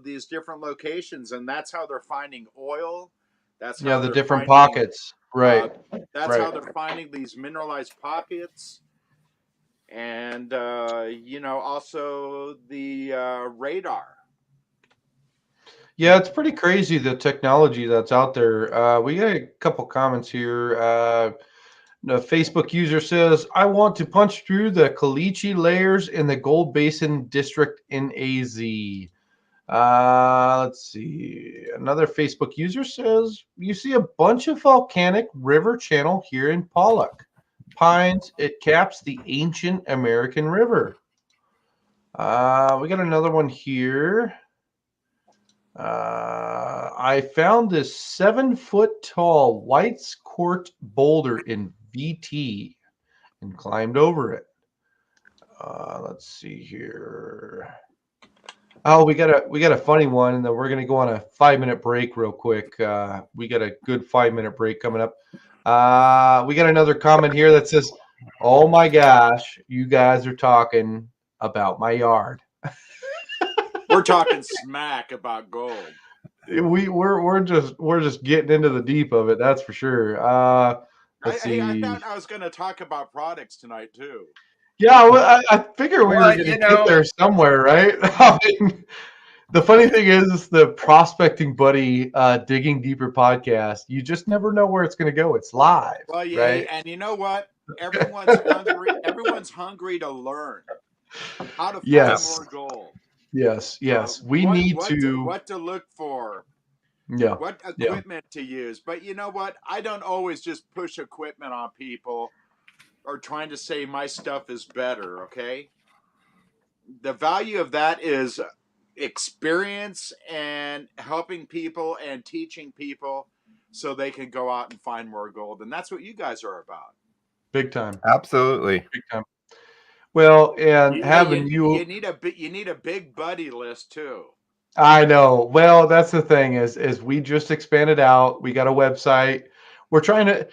these different locations. And that's how they're finding oil. That's Yeah, how the they're different finding, pockets. Right. that's how Right. they're finding these mineralized pockets. And, also the radar. Yeah, it's pretty crazy the technology that's out there. We got a couple comments here. The Facebook user says, I want to punch through the caliche layers in the Gold Basin district in AZ. Let's see. Another Facebook user says, you see a bunch of volcanic river channel here in Pollock. Pines, it caps the ancient American River. We got another one here. I found this 7-foot tall white quartz boulder in VT and climbed over it. Let's see here. Oh, we got a funny one, and then we're gonna go on a 5-minute break real quick. We got a good 5-minute break coming up. We got another comment here that says, "Oh my gosh, you guys are talking about my yard." We're talking smack about gold. We're just getting into the deep of it. That's for sure. Let's see. I thought I was going to talk about products tonight too. Yeah, well, I figure we were Well, going to get there somewhere, right? I mean, the funny thing is, the Prospecting Buddy Digging Deeper podcast, you just never know where it's going to go. It's live, Well, yeah, right? and you know what? Everyone's hungry. Everyone's hungry to learn how to find Yes. more gold. Yes. We need what to look for. Yeah. What equipment to use. But you know what? I don't always just push equipment on people or trying to say my stuff is better, okay? The value of that is experience and helping people and teaching people so they can go out and find more gold. And that's what you guys are about. Big time. Absolutely. Big time. Well, and you need a big buddy list too. I know. Well, that's the thing is we just expanded out. We got a website. We're trying to,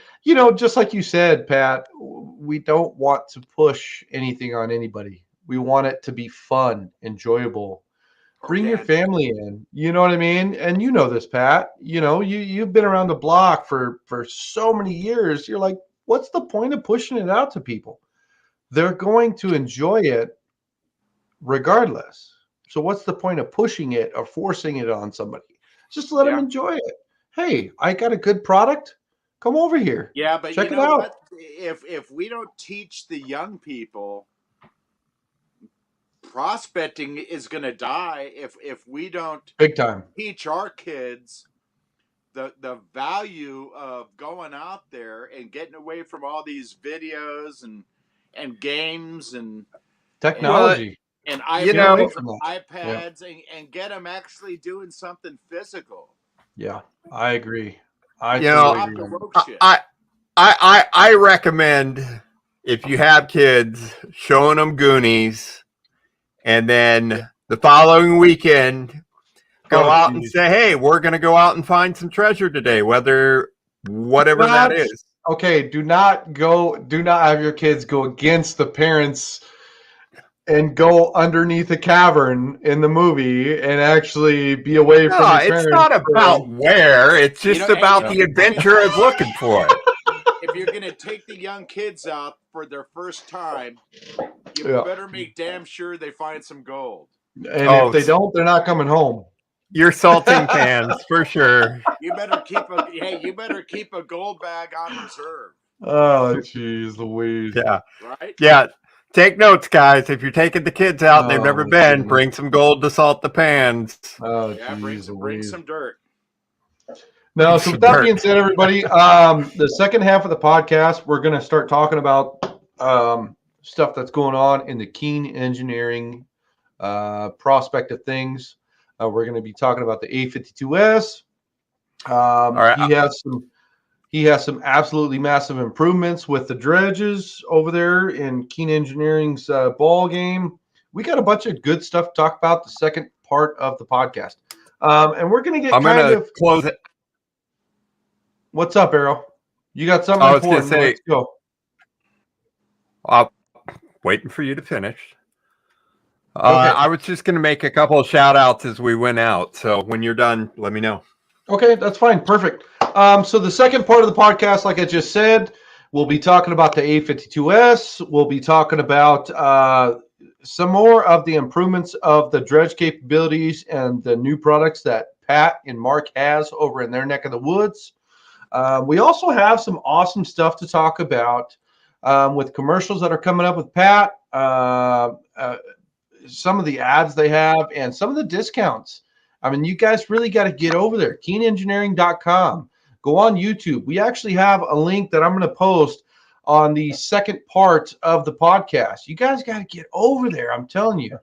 just like you said, Pat, we don't want to push anything on anybody. We want it to be fun, enjoyable. Bring your family in. You know what I mean? And you know this, Pat. You've been around the block for so many years. You're like, what's the point of pushing it out to people? They're going to enjoy it regardless. So what's the point of pushing it or forcing it on somebody? Just let them enjoy it. Hey, I got a good product. Come over here. Yeah, but check it out. What? If we don't teach the young people, prospecting is going to die. If we don't big time teach our kids the value of going out there and getting away from all these videos and games and technology. And iPads and get them actually doing something physical. Yeah, I agree. I recommend, if you have kids, showing them Goonies, and then the following weekend, go out and say, hey, we're going to go out and find some treasure today, whatever that is. Okay, do not have your kids go against the parents and go underneath a cavern in the movie and actually be away from your parents. It's not about where. It's just about the adventure of looking for it. If you're going to take the young kids out for their first time, you better make damn sure they find some gold. And if they don't, they're not coming home. You're salting pans for sure. You better keep a gold bag on reserve. Oh, jeez, Louise. Yeah. Right? Yeah. Take notes, guys. If you're taking the kids out and they've never been, bring some gold to salt the pans. Oh, yeah, bring some dirt. No, so with that being said, everybody, the second half of the podcast, we're going to start talking about stuff that's going on in the Keene engineering prospect of things. We're going to be talking about the A52S. All right. He has some absolutely massive improvements with the dredges over there in Keene Engineering's ball game. We got a bunch of good stuff to talk about the second part of the podcast. And we're going to get close it. What's up, Arrow? You got something I was going to important. say, Let's go. Waiting for you to finish. Okay. I was just going to make a couple of shout outs as we went out. So when you're done, let me know. Okay, that's fine. Perfect. So the second part of the podcast, like I just said, we'll be talking about the A52S. We'll be talking about some more of the improvements of the dredge capabilities and the new products that Pat and Mark has over in their neck of the woods. We also have some awesome stuff to talk about with commercials that are coming up with Pat, some of the ads they have, and some of the discounts. I mean, you guys really got to get over there. KeeneEngineering.com. Go on YouTube. We actually have a link that I'm going to post on the second part of the podcast. You guys got to get over there. I'm telling you.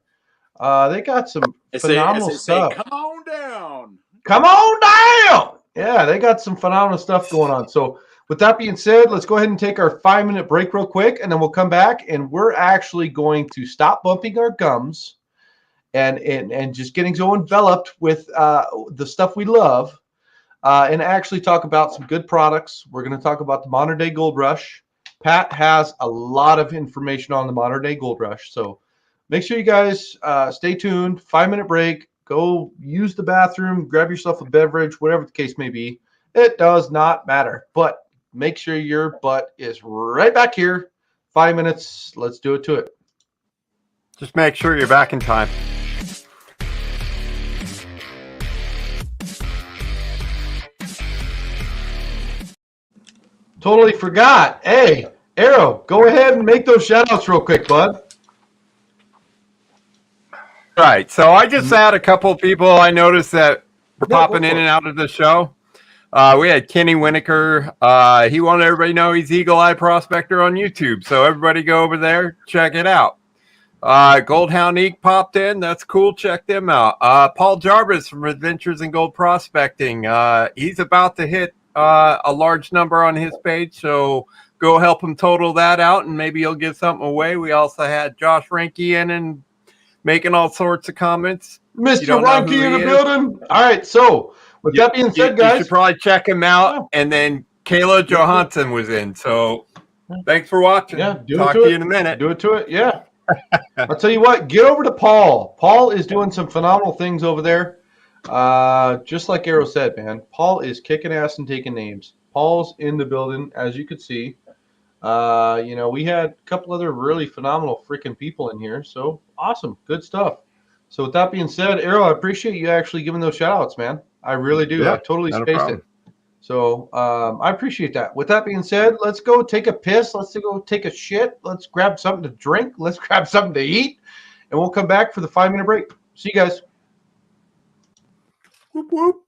They got some phenomenal stuff. Come on down. Come on down. Yeah, they got some phenomenal stuff going on. So with that being said, let's go ahead and take our 5-minute break real quick, and then we'll come back, and we're actually going to stop bumping our gums and just getting so enveloped with the stuff we love and actually talk about some good products. We're going to talk about the modern day gold rush. Pat has a lot of information on the modern day gold rush. So make sure you guys stay tuned. 5-minute break. Go use the bathroom, grab yourself a beverage, whatever the case may be. It does not matter. But make sure your butt is right back here. 5 minutes. Let's do it to it. Just make sure you're back in time. Totally forgot. Hey, Arrow, go ahead and make those shout outs real quick, bud. Right. So I just had a couple of people I noticed that were popping in and out of the show. We had Kenny Winokur. He wanted everybody to know he's Eagle Eye Prospector on YouTube. So everybody go over there, check it out. Goldhound Eek popped in. That's cool. Check them out. Paul Jarvis from Adventures in Gold Prospecting. He's about to hit a large number on his page. So go help him total that out, and maybe he'll give something away. We also had Josh Ranke in and making all sorts of comments. Mr. Ranke in the building. All right. So with that being said, guys, you should probably check him out. And then Kayla Johansson was in. So thanks for watching. Yeah. Talk to you in a minute. Do it to it. Yeah. I'll tell you what, get over to Paul. Paul is doing some phenomenal things over there. Just like Arrow said, man, Paul is kicking ass and taking names. Paul's in the building, as you could see. We had a couple other really phenomenal freaking people in here. So awesome. Good stuff. So with that being said, Arrow, I appreciate you actually giving those shout outs, man. I really do. Yeah, I totally spaced it. So I appreciate that. With that being said, let's go take a piss. Let's go take a shit. Let's grab something to drink. Let's grab something to eat. And we'll come back for the 5-minute break. See you guys. Whoop, whoop.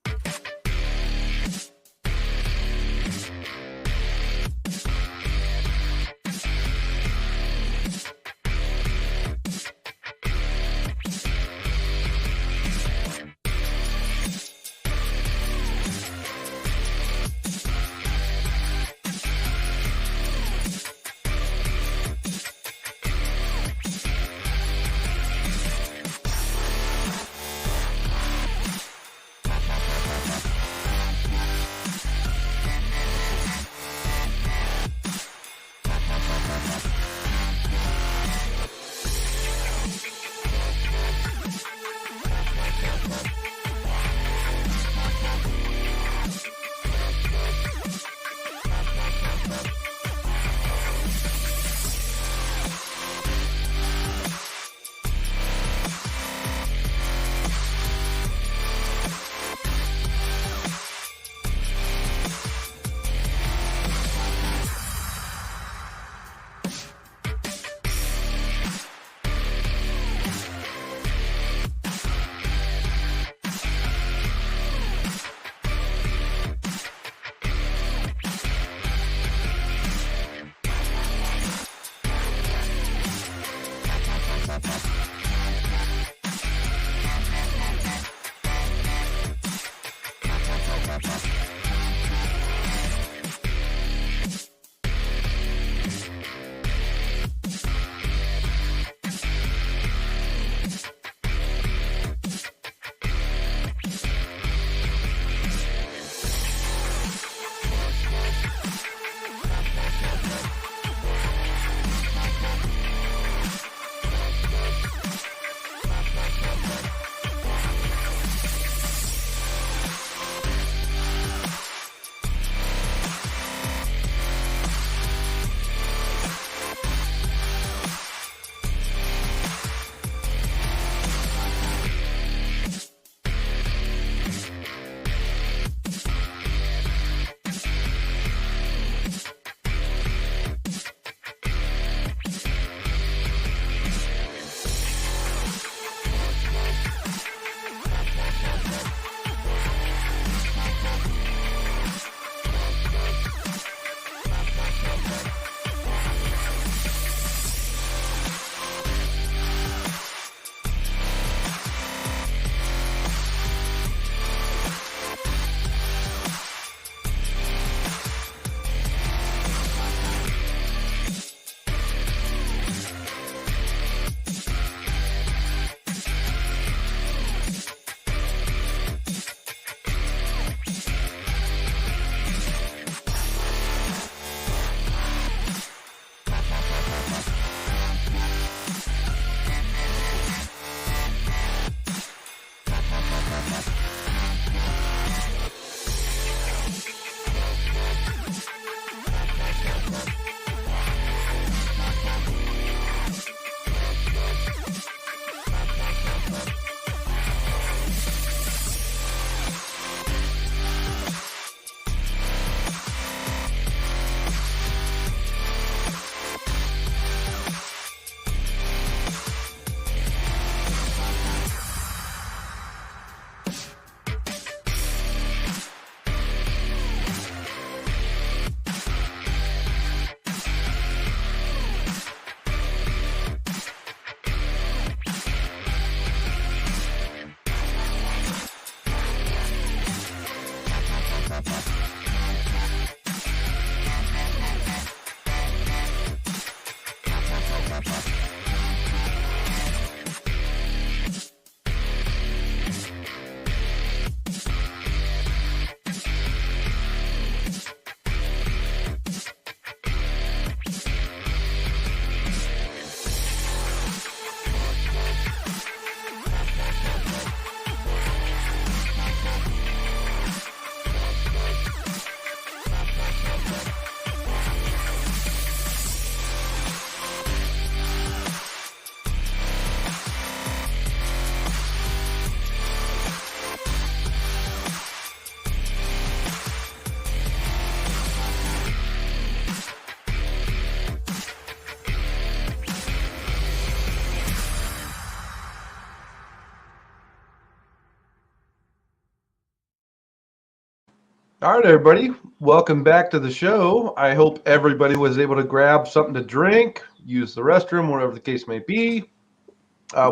All right, everybody. Welcome back to the show. I hope everybody was able to grab something to drink, use the restroom, whatever the case may be.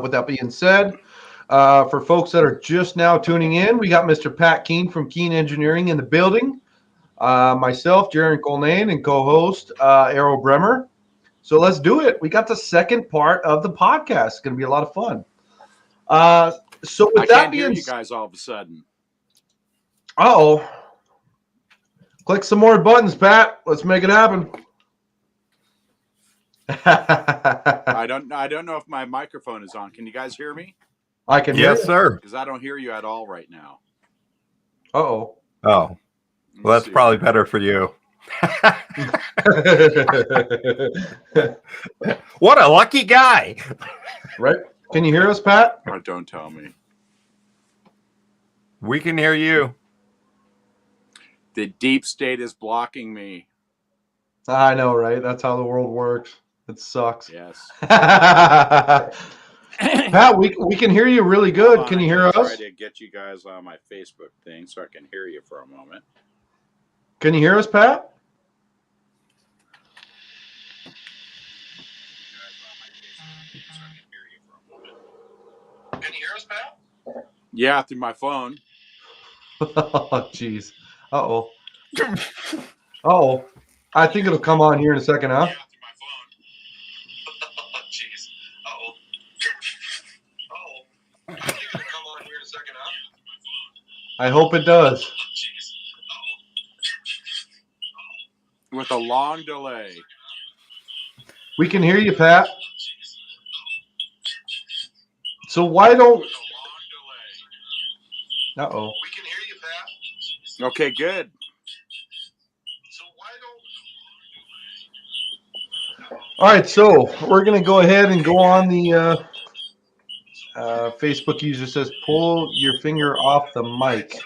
With that being said, for folks that are just now tuning in, we got Mr. Pat Keene from Keene Engineering in the building. Myself, Jaron Colnane, and co-host Errol Bremer. So let's do it. We got the second part of the podcast. It's going to be a lot of fun. So with I that can't hear being you guys all of a sudden. Uh-oh. Click some more buttons, Pat. Let's make it happen. I don't know if my microphone is on. Can you guys hear me? I can hear Yes, you. sir. Because I don't hear you at all right now. Uh-oh. Oh, well, that's probably better for you. What a lucky guy. Right? Can you hear us, Pat? Oh, don't tell me. We can hear you. The deep state is blocking me. I know, right? That's how the world works. It sucks. Yes. Pat, we can hear you really good. Hold on, Can you I'm hear gonna us? Try to get you guys on my Facebook thing so I can hear you for a moment. Can you hear us, Pat? Can you hear us, Pat? Yeah, through my phone. Oh, jeez. Uh-oh. Uh-oh. I think it'll come on here in a second, huh? Yeah, through my phone. Oh, jeez. Uh-oh. Uh-oh. I think it'll come on here in a second, huh? I hope it does. With a long delay. We can hear you, Pat. So why don't... Uh-oh. We can hear you, Pat. Okay, good. So why don't... All right, so we're going to go ahead and go on the Facebook user says, pull your finger off the mic. Facebook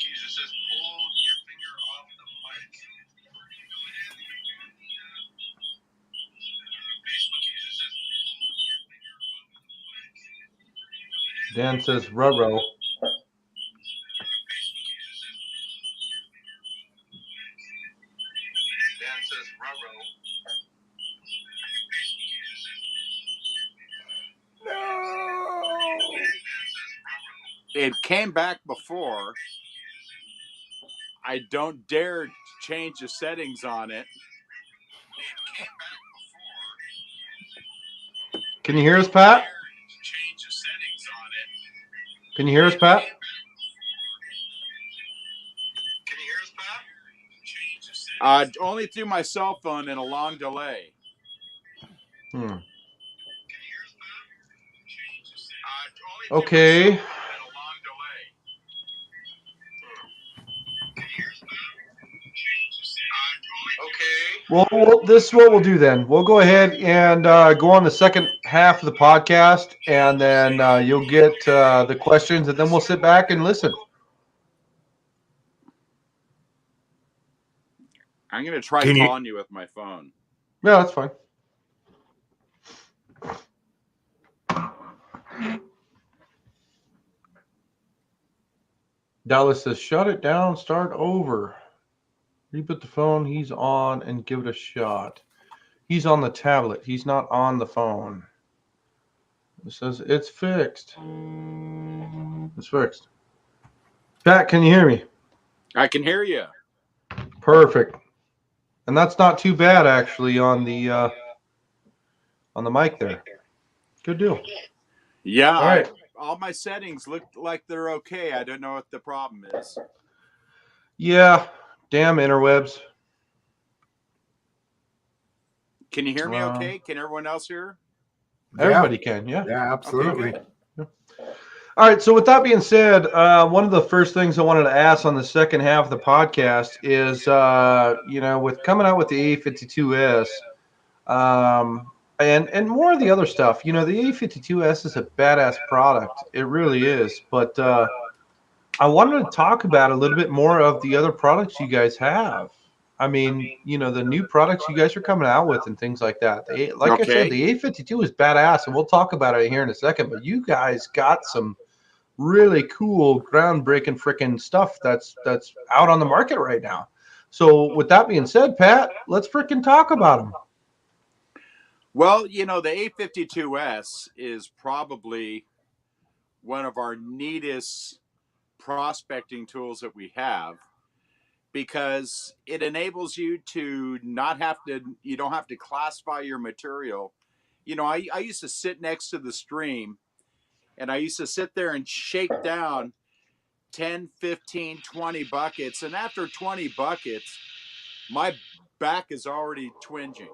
user says, pull your finger off the mic. Dan says, ruh-roh. Dan says, ruh-roh. It came back before. I don't dare change the settings on it. Can you hear us, Pat? Can you hear us, Pat? Can you hear us, Pat? Only through my cell phone and a long delay. Okay. Well, this is what we'll do then. We'll go ahead and go on the second half of the podcast, and then you'll get the questions, and then we'll sit back and listen. I'm going to try calling you with my phone. Yeah, that's fine. Dallas says, shut it down, start over. Reboot the phone he's on and give it a shot. He's on the tablet. He's not on the phone. It says it's fixed. It's fixed. Pat, can you hear me? I can hear you. Perfect. And that's not too bad, actually, on the mic there. Good deal. Yeah. All right. All my settings look like they're okay. I don't know what the problem is. Yeah. Damn interwebs. Can you hear me okay? Can everyone else hear? Everybody can, yeah. Yeah, absolutely. Okay, all right, so with that being said, one of the first things I wanted to ask on the second half of the podcast is, with coming out with the A52S and more of the other stuff, the A52S is a badass product. It really is. But I wanted to talk about a little bit more of the other products you guys have. I mean, the new products you guys are coming out with and things like that. I said, the A52 is badass, and we'll talk about it here in a second. But you guys got some really cool, groundbreaking freaking stuff that's out on the market right now. So with that being said, Pat, let's freaking talk about them. Well, you know, the A52S is probably one of our neatest prospecting tools that we have, because it enables you to not have to, you don't have to classify your material. You know, I used to sit next to the stream, and I used to sit there and shake down 10, 15, 20 buckets. And after 20 buckets, my back is already twinging.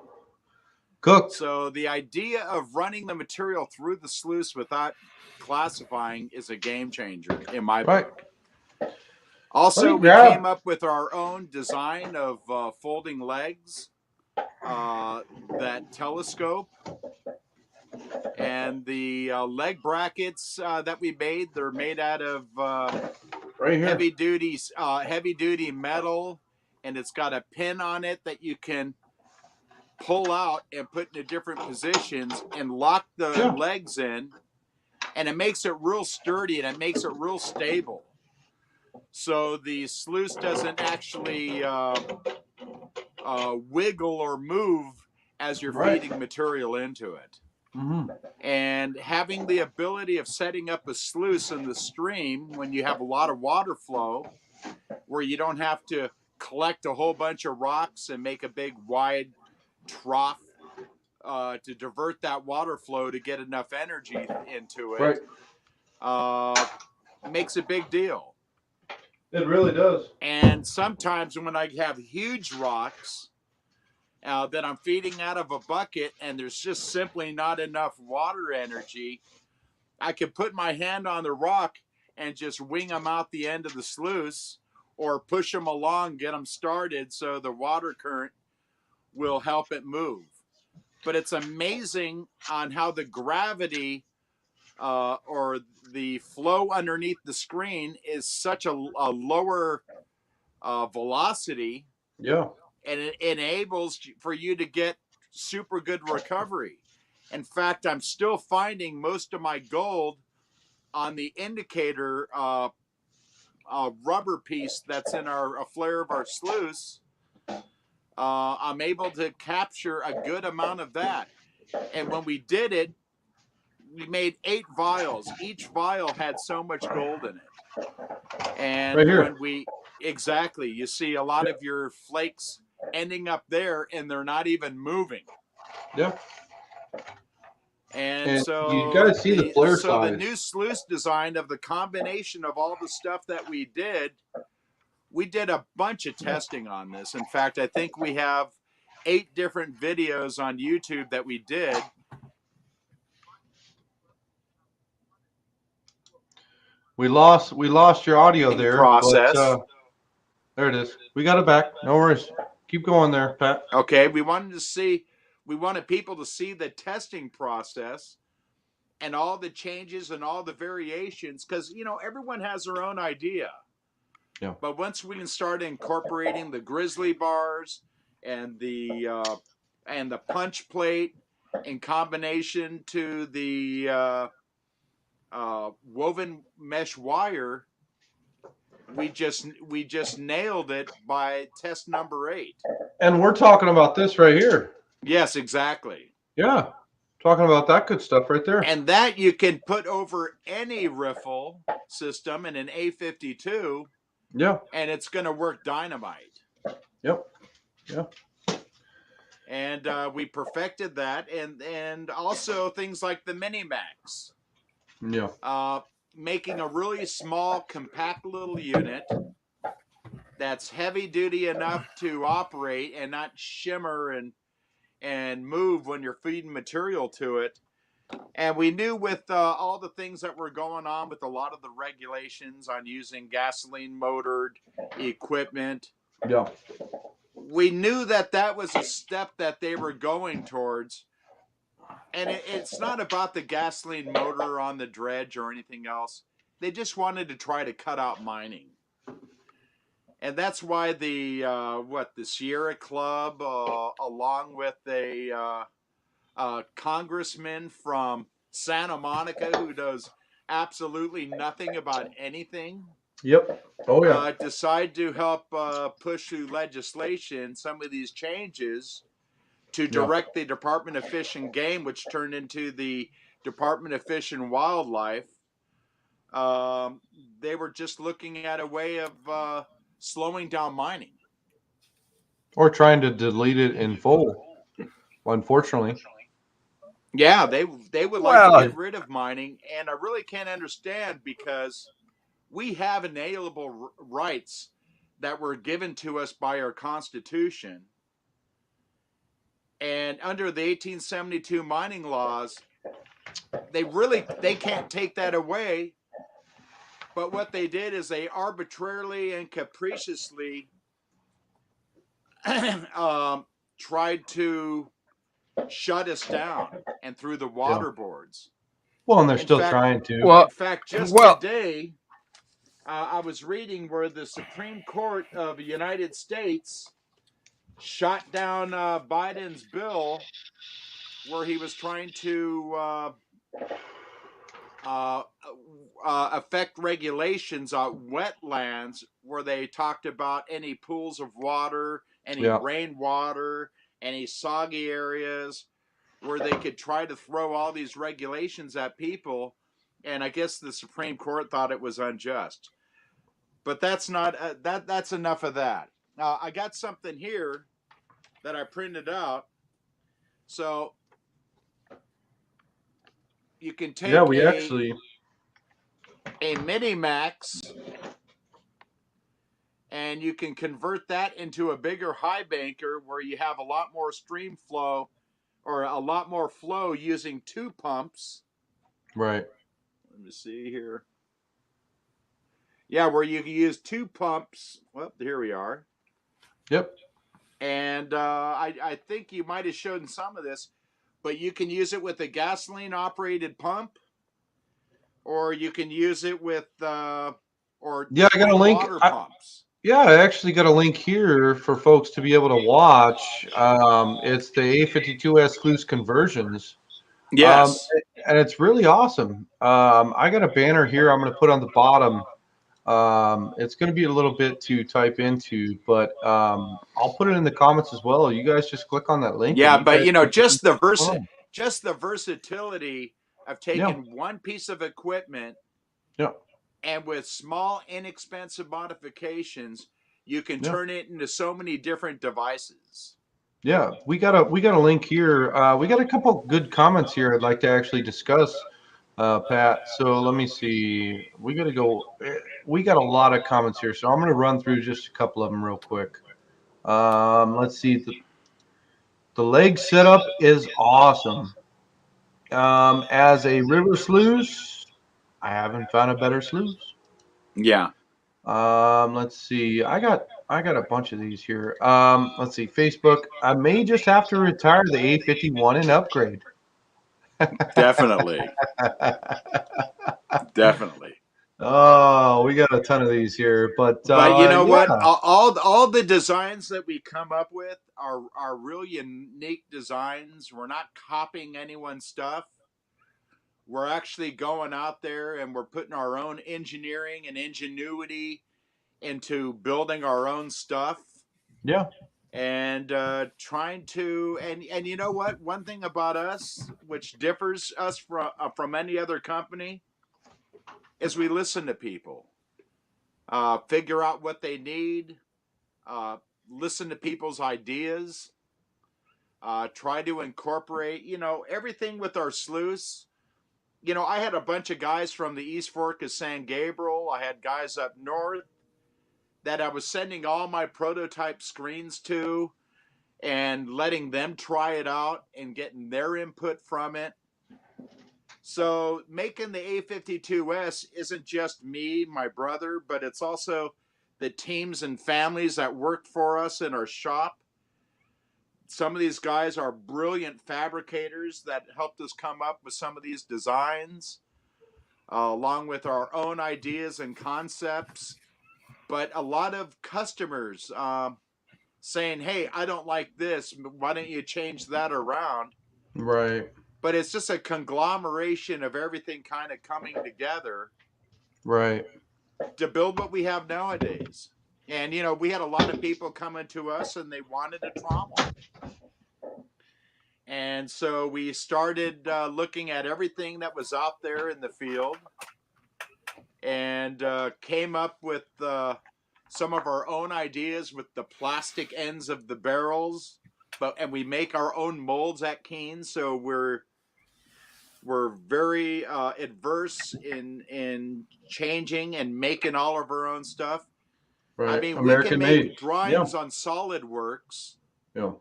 Cooked. So the idea of running the material through the sluice without classifying is a game changer in my Right. book. Also, we came up with our own design of folding legs that telescope, and the leg brackets that we made. They're made out of right here. heavy duty metal, and it's got a pin on it that you can pull out and put into different positions and lock the legs in, and it makes it real sturdy and it makes it real stable. So the sluice doesn't actually wiggle or move as you're feeding material into it. Mm-hmm. And having the ability of setting up a sluice in the stream when you have a lot of water flow, where you don't have to collect a whole bunch of rocks and make a big wide trough to divert that water flow to get enough energy into it, makes a big deal. It really does. And sometimes when I have huge rocks that I'm feeding out of a bucket and there's just simply not enough water energy, I can put my hand on the rock and just wing them out the end of the sluice, or push them along, get them started so the water current will help it move. But it's amazing on how the gravity or the flow underneath the screen is such a lower velocity. Yeah. And it enables for you to get super good recovery. In fact, I'm still finding most of my gold on the indicator rubber piece that's in a flare of our sluice. I'm able to capture a good amount of that. And when we did it, we made 8 vials. Each vial had so much gold in it. And right here. when we, exactly, you see a lot of your flakes ending up there and they're not even moving. Yeah. And so you got to see the flare size. The new sluice design of the combination of all the stuff that we did a bunch of testing on this. In fact, I think we have 8 different videos on YouTube that we did. We lost your audio there. Process. But, there it is. We got it back. No worries. Keep going there, Pat. Okay, we wanted people to see the testing process and all the changes and all the variations, because you know everyone has their own idea. Yeah. But once we can start incorporating the grizzly bars and the punch plate in combination to the woven mesh wire, we just nailed it by test number 8. And we're talking about this right here. Yes, exactly. Yeah. Talking about that good stuff right there. And that you can put over any riffle system in an A52. Yeah. And it's going to work dynamite. Yep. Yeah. And we perfected that, and also things like the Minimax. Yeah. Making a really small, compact little unit that's heavy duty enough to operate and not shimmer and move when you're feeding material to it. And we knew with all the things that were going on with a lot of the regulations on using gasoline motored equipment. Yeah. We knew that was a step that they were going towards. And it's not about the gasoline motor on the dredge or anything else. They just wanted to try to cut out mining. And that's why the Sierra Club, along with a congressman from Santa Monica who does absolutely nothing about anything, Yep. Oh yeah. decide to help push through legislation some of these changes to Yeah. direct the Department of Fish and Game, which turned into the Department of Fish and Wildlife. They were just looking at a way of slowing down mining. Or trying to delete it in full. Unfortunately. Yeah, they would like to Well, get rid of mining, and I really can't understand because we have inalienable rights that were given to us by our Constitution. And under the 1872 mining laws, they can't take that away. But what they did is they arbitrarily and capriciously tried to shut us down and through the water boards. Well, and they're In still fact, trying to. well, in fact, just well, today, I was reading where the Supreme Court of the United States shot down Biden's bill where he was trying to affect regulations on wetlands, where they talked about any pools of water, any Yeah. rainwater, any soggy areas, where they could try to throw all these regulations at people. And I guess the Supreme Court thought it was unjust. But that's not that's enough of that. I got something here that I printed out. So you can take Yeah, we actually. a mini max and you can convert that into a bigger high banker where you have a lot more stream flow or a lot more flow using two pumps. Right. Let me see here. Yeah, where you can use two pumps. Well, here we are. Yep. And I think you might have shown some of this, but you can use it with a gasoline operated pump, or you can use it with or Yeah, I got a link. water pumps. Yeah, I actually got a link here for folks to be able to watch. It's the A52S sluice conversions. Yes. And it's really awesome. I got a banner here I'm going to put on the bottom. It's going to be a little bit to type into, but I'll put it in the comments as well. You guys just click on that link. Yeah, And you but guys you know, can see just the versatility of Yeah. taking one piece of equipment Yeah. and with small, inexpensive modifications, you can Yeah. turn it into so many different devices. Yeah, we got a link here. We got a couple good comments here I'd like to actually discuss, Pat. So let me see. We got to go. We got a lot of comments here, so I'm going to run through just a couple of them real quick. Let's see. The leg setup is awesome. As a river sluice, I haven't found a better sluice. Yeah. Let's see. I got a bunch of these here. Let's see. Facebook. I may just have to retire the A51 and upgrade. Definitely. Definitely. Oh, we got a ton of these here, but But you know what? yeah, All the designs that we come up with are real unique designs. We're not copying anyone's stuff. We're actually going out there and we're putting our own engineering and ingenuity into building our own stuff yeah, and trying to and you know what? One thing about us, which differs us from any other company, is we listen to people, figure out what they need, listen to people's ideas, try to incorporate, you know, everything with our sluice. You know, I had a bunch of guys from the East Fork of San Gabriel. I had guys up north that I was sending all my prototype screens to and letting them try it out and getting their input from it. So making the A52S isn't just me, my brother, but it's also the teams and families that worked for us in our shop. Some of these guys are brilliant fabricators that helped us come up with some of these designs, along with our own ideas and concepts. But a lot of customers saying, hey, I don't like this. Why don't you change that around? right. but it's just a conglomeration of everything kind of coming together Right. to build what we have nowadays. And, you know, we had a lot of people coming to us and they wanted a trommel. And so we started looking at everything that was out there in the field and came up with some of our own ideas with the plastic ends of the barrels. And we make our own molds at Keene, so we're very adverse in changing and making all of our own stuff. Right. I mean, we can American make made. drawings on SolidWorks, Yeah.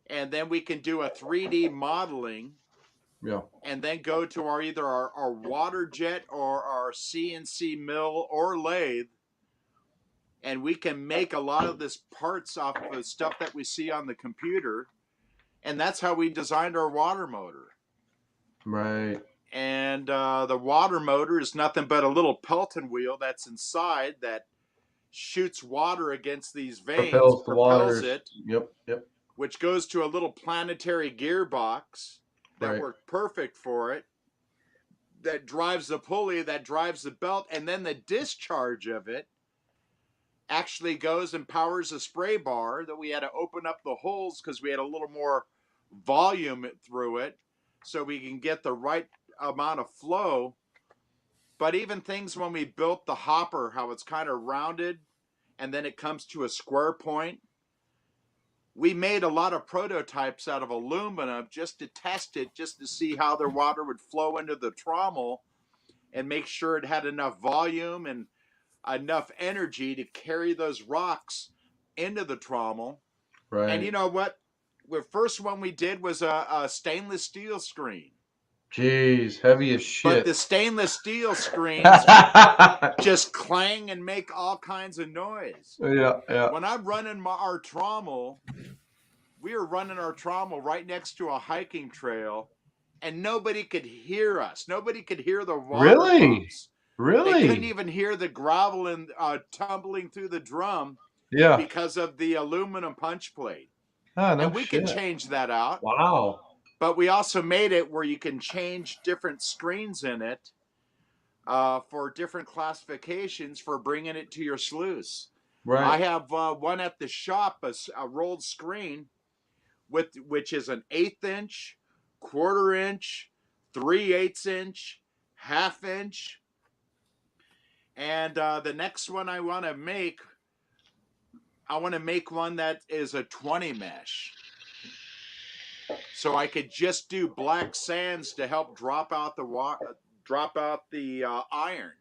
and then we can do a 3D modeling, Yeah. and then go to either our water jet or our CNC mill or lathe, and we can make a lot of this parts off of stuff that we see on the computer, and that's how we designed our water motor. Right. And the water motor is nothing but a little Pelton wheel that's inside that shoots water against these veins, Propels the propels waters. it, Yep. Yep. which goes to a little planetary gearbox that Right. worked perfect for it, that drives the pulley, that drives the belt, and then the discharge of it actually goes and powers a spray bar that we had to open up the holes because we had a little more volume through it so we can get the right amount of flow. But even things when we built the hopper, how it's kind of rounded and then it comes to a square point, we made a lot of prototypes out of aluminum just to test it, just to see how the water would flow into the trommel and make sure it had enough volume and enough energy to carry those rocks into the trommel. Right. And you know what? The first one we did was a stainless steel screen. Jeez, heavy as But shit. the stainless steel screens just clang and make all kinds of noise. Yeah, yeah. When I'm running our trommel, we were running our trommel right next to a hiking trail, and nobody could hear us. Nobody could hear the water Really? pumps. Really? They couldn't even hear the gravel and tumbling through the drum Yeah. because of the aluminum punch plate. Ah, no And we shit. can change that out. Wow. But we also made it where you can change different screens in it for different classifications for bringing it to your sluice. Right. I have one at the shop, a rolled screen, which is an 1/8 inch, 1/4 inch, 3/8 inch, 1/2 inch. And the next one I want to make one that is a 20 mesh. So I could just do black sands to help drop out the iron.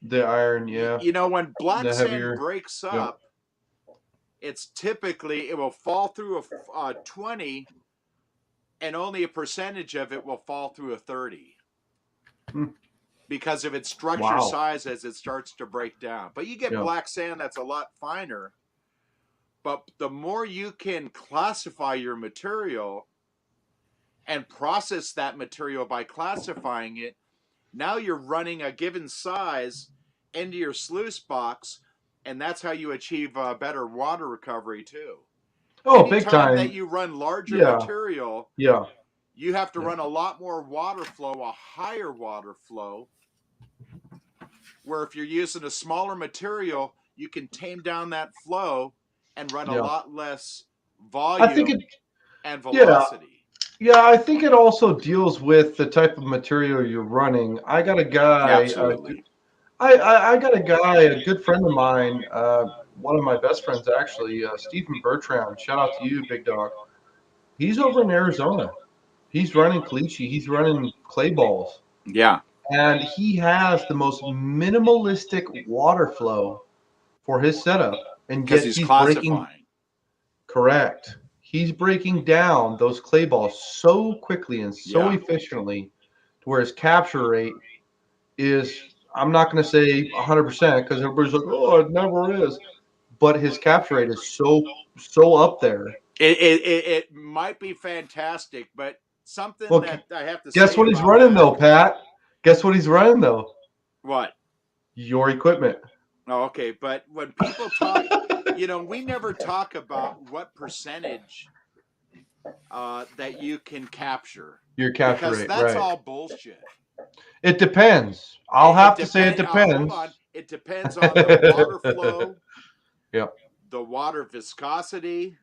The iron, yeah. You know, when black The sand heavier. breaks Yeah. up, it's typically, it will fall through a 20, and only a percentage of it will fall through a 30. Because of its structure size as it starts to break down. But you get black sand that's a lot finer. But the more you can classify your material and process that material by classifying it, now you're running a given size into your sluice box, and that's how you achieve better water recovery too. Oh, big time. That you run larger material, you have to run a lot more water flow, a higher water flow, where if you're using a smaller material, you can tame down that flow and run a lot less volume and velocity. Yeah, I think it also deals with the type of material you're running. I got a guy. Absolutely. I got a guy, a good friend of mine, one of my best friends actually, Stephen Bertrand. Shout out to you, big dog. He's over in Arizona. He's running caliche. He's running clay balls. Yeah. And he has the most minimalistic water flow for his setup. And because he's classifying. Correct. He's breaking down those clay balls so quickly and so efficiently to where his capture rate is, I'm not going to say 100% because everybody's like, oh, it never is. But his capture rate is so up there. It might be fantastic, but something that I have to say. Guess what he's running though, Pat? Guess what he's running though? What? Your equipment. Oh, okay. But when people talk, you know, we never talk about what percentage that you can capture. Your capture Because rate, that's right? all bullshit. It depends. I'll have to say it depends. Hold on. It depends on the water flow. Yep. The water viscosity.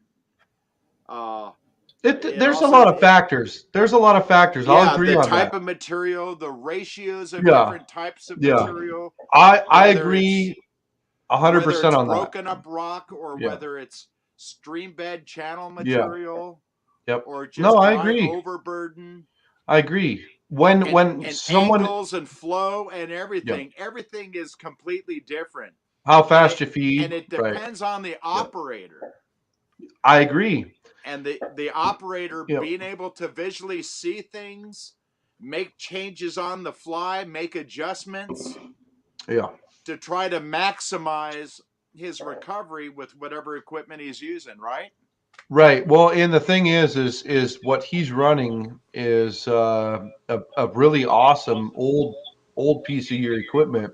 There's a lot of factors. There's a lot of factors. Yeah, I'll agree the on type that. of material, the ratios of Yeah. different types of Yeah. material. I agree 100% on that. Broken up rock or whether it's stream bed channel material. Yep. Or just no, I dry agree. overburden. I agree. When someone angles and flow and everything, everything is completely different. How fast you feed, and it depends on the operator. I agree. And the operator being able to visually see things, make changes on the fly, make adjustments. Yeah. To try to maximize his recovery with whatever equipment he's using, right? Right. Well, and the thing is what he's running is a really awesome old piece of your equipment,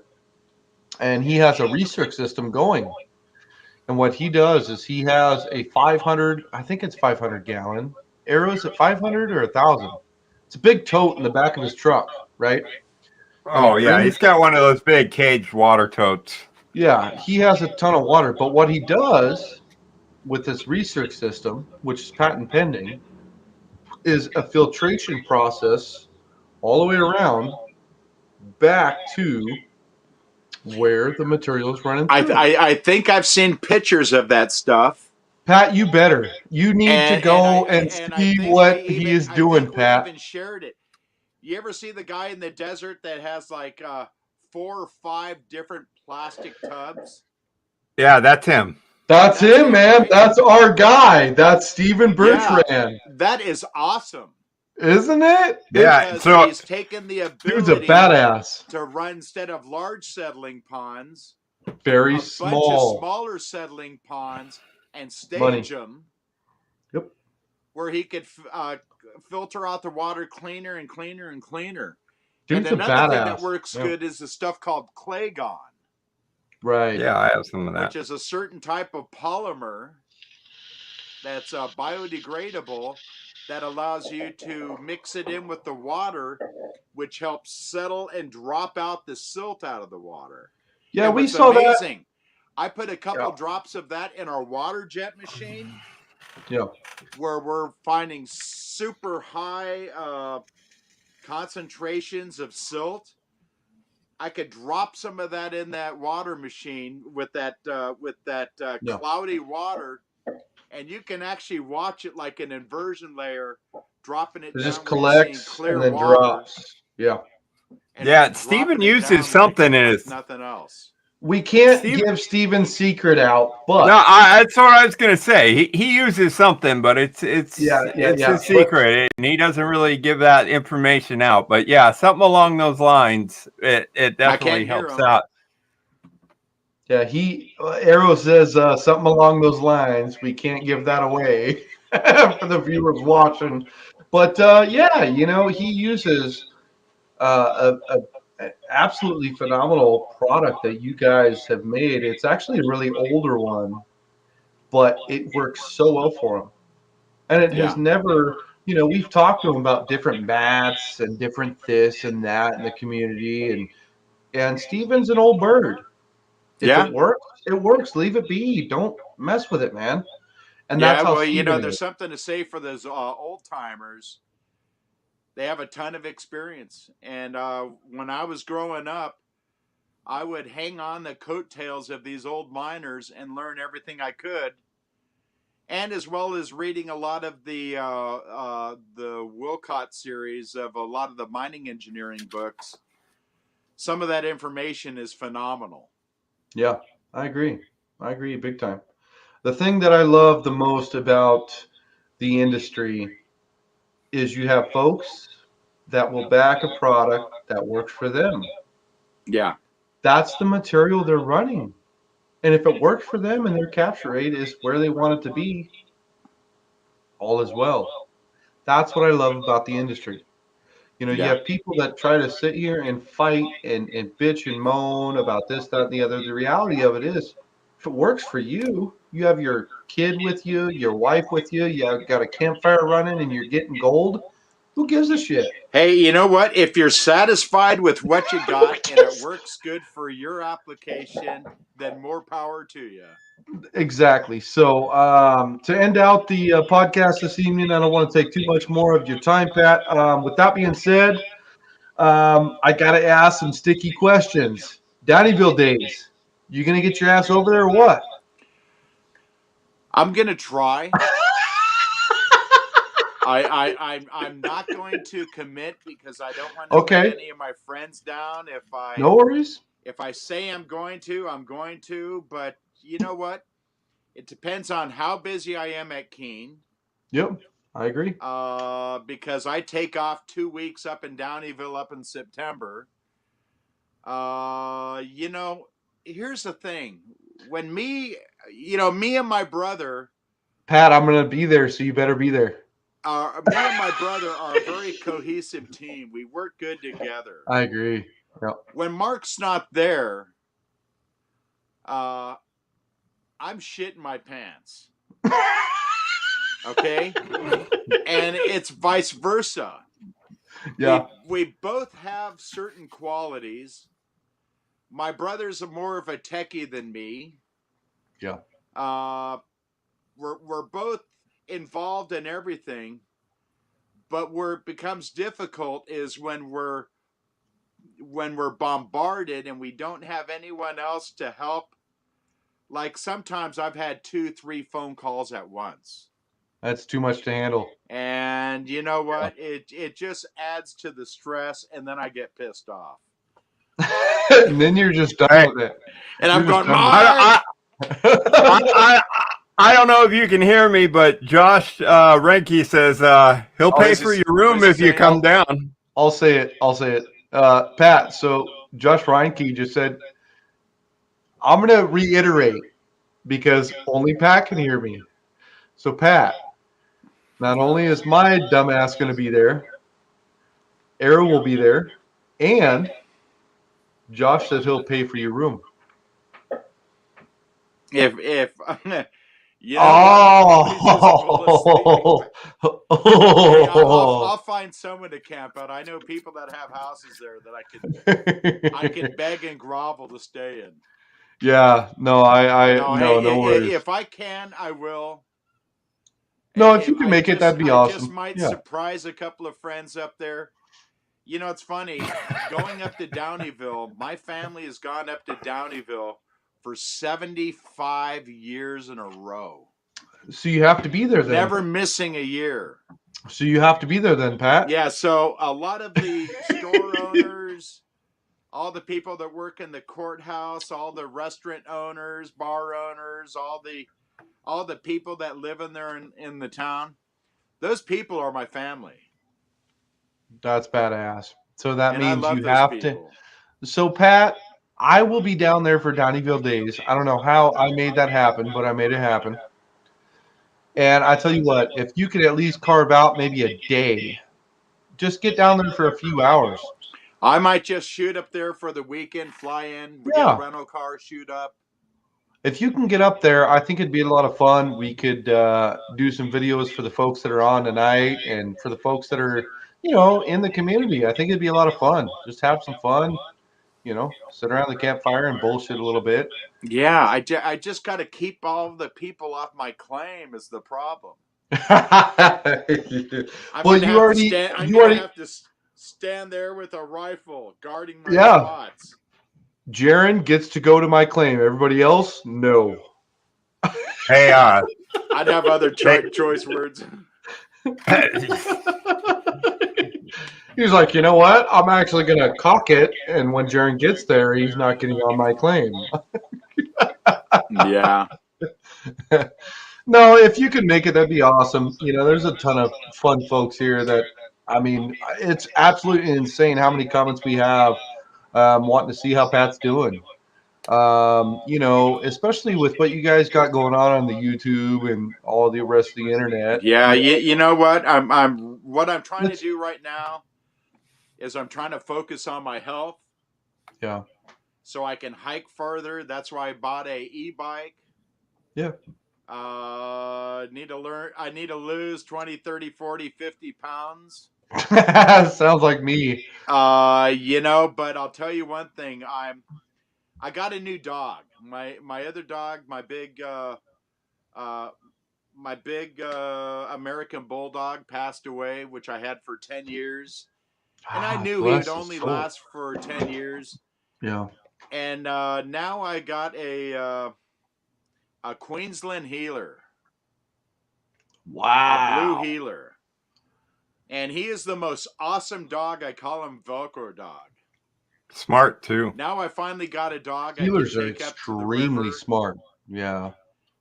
and he has a research system going. And what he does is he has a 500, I think it's 500 gallon. Arrows at 500 or 1,000. It's a big tote in the back of his truck, right? Oh yeah, he's got one of those big caged water totes. Yeah, he has a ton of water, but what he does with this research system, which is patent pending, is a filtration process all the way around back to where the material is running through. I think I've seen pictures of that stuff. Pat, you better. You need to go and see what he is doing, Pat. We even shared it. You ever see the guy in the desert that has like 4 or 5 different plastic tubs? Yeah, that's him. That's him, man. Right? That's our guy. That's Stephen Bertrand. Yeah, that is awesome. Isn't it? Yeah. Because so he's taken the ability dude's a badass to run instead of large settling ponds, very a small, bunch of smaller settling ponds, and stage them. Yep. Where he could filter out the water cleaner and cleaner and cleaner. Dude's and another a badass. thing that works good is the stuff called Claygon. Right. Yeah, I have some of that. Which is a certain type of polymer that's biodegradable that allows you to mix it in with the water, which helps settle and drop out the silt out of the water. Yeah, we saw amazing. That. I put a couple drops of that in our water jet machine. Yeah. Where we're finding super high concentrations of silt. I could drop some of that in that water machine with that cloudy water, and you can actually watch it like an inversion layer, dropping it. It just collects clear and then water, drops. Yeah. Yeah, Stephen uses something in his nothing else. We can't give Steven's secret out, but no, that's what I was gonna say. He uses something, but it's his secret, and he doesn't really give that information out. But yeah, something along those lines, it definitely helps out. Yeah, Arrow says something along those lines. We can't give that away for the viewers watching, but yeah, he uses an absolutely phenomenal product that you guys have made. It's actually a really older one, but it works so well for him. And it has never, we've talked to him about different mats and different this and that in the community. And Steven's an old bird. If it works, it works. Leave it be. Don't mess with it, man. And that's how Steven there's something to say for those old timers. They have a ton of experience. And when I was growing up, I would hang on the coattails of these old miners and learn everything I could. And as well as reading a lot of the Wilcott series of a lot of the mining engineering books. Some of that information is phenomenal. Yeah, I agree. I agree big time. The thing that I love the most about the industry is you have folks that will back a product that works for them. Yeah. That's the material they're running. And if it works for them and their capture rate is where they want it to be, all is well. That's what I love about the industry. You have people that try to sit here and fight and bitch and moan about this, that, and the other. The reality of it is if it works for you, you have your kid with you, your wife with you, you got a campfire running, and you're getting gold. Who gives a shit? Hey, you know what? If you're satisfied with what you got and it works good for your application, then more power to you. Exactly. So to end out the podcast this evening, I don't want to take too much more of your time, Pat. With that being said, I got to ask some sticky questions. Downeyville days, you going to get your ass over there or what? I'm gonna try. I'm not going to commit because I don't want to let any of my friends down. No worries. If I say I'm going to, I'm going to. But you know what? It depends on how busy I am at Keene. Yep, I agree. Because I take off 2 weeks up in Downeyville up in September. You know, here's the thing. When me and my brother, Pat, I'm going to be there, so you better be there. me and my brother are a very cohesive team. We work good together. I agree. Yep. When Mark's not there, I'm shitting my pants. Okay? And it's vice versa. Yeah. We both have certain qualities. My brother's more of a techie than me. Yeah. We're both involved in everything, but where it becomes difficult is when we're bombarded and we don't have anyone else to help. Like sometimes I've had 2-3 phone calls at once. That's too much to handle. And you know what? It just adds to the stress, and then I get pissed off. And then you're just done with it. And I'm going, I don't know if you can hear me, but Josh Renke says he'll pay for your room if you come down. I'll say it. Pat, so Josh Reinke just said, I'm going to reiterate because only Pat can hear me. So, Pat, not only is my dumbass going to be there, Arrow will be there, and Josh says he'll pay for your room. If you know, hey, I'll find someone to camp out. I know people that have houses there that I can beg and grovel to stay in. Yeah, no worries. If I can, I will. No, if you can make it, that'd be awesome. I just might surprise a couple of friends up there. You know, it's funny going up to Downeyville. My family has gone up to Downeyville for 75 years in a row. So you have to be there then. Never missing a year. So you have to be there then, Pat. Yeah, so a lot of the store owners, all the people that work in the courthouse, all the restaurant owners, bar owners, all the people that live in there in the town, those people are my family. That's badass. So that means you those have people. to. So, Pat, I will be down there for Downeyville days. I don't know how I made that happen, but I made it happen. And I tell you what, if you could at least carve out maybe a day, just get down there for a few hours. I might just shoot up there for the weekend, fly in, get a rental car, shoot up. If you can get up there, I think it'd be a lot of fun. We could do some videos for the folks that are on tonight and for the folks that are, in the community. I think it'd be a lot of fun. Just have some fun, sit around the campfire and bullshit a little bit. Yeah, I just got to keep all the people off my claim is the problem. Well, you already have to stand there with a rifle guarding my spots. Jaron gets to go to my claim. Everybody else, no. Hey, I'd have other choice words. He's like, you know what? I'm actually going to cock it, and when Jaron gets there, he's not getting on my claim. Yeah. No, if you could make it, that'd be awesome. There's a ton of fun folks here that, it's absolutely insane how many comments we have wanting to see how Pat's doing. Especially with what you guys got going on the YouTube and all the rest of the internet. Yeah, you know what? What I'm trying to do right now is I'm trying to focus on my health. Yeah. so I can hike further. That's why I bought a e-bike. Yeah. I need to lose 20, 30, 40, 50 pounds. Sounds like me. But I'll tell you one thing. I got a new dog. My other dog, my big American Bulldog passed away, which I had for 10 years. And I knew he would Bless his only soul. last for 10 years. Yeah. And now I got a Queensland healer, a blue Wow. healer. And he is the most awesome dog. I call him Velcro dog. Smart too. Now I finally got a dog Healers I are can take up to the extremely river. smart. Yeah.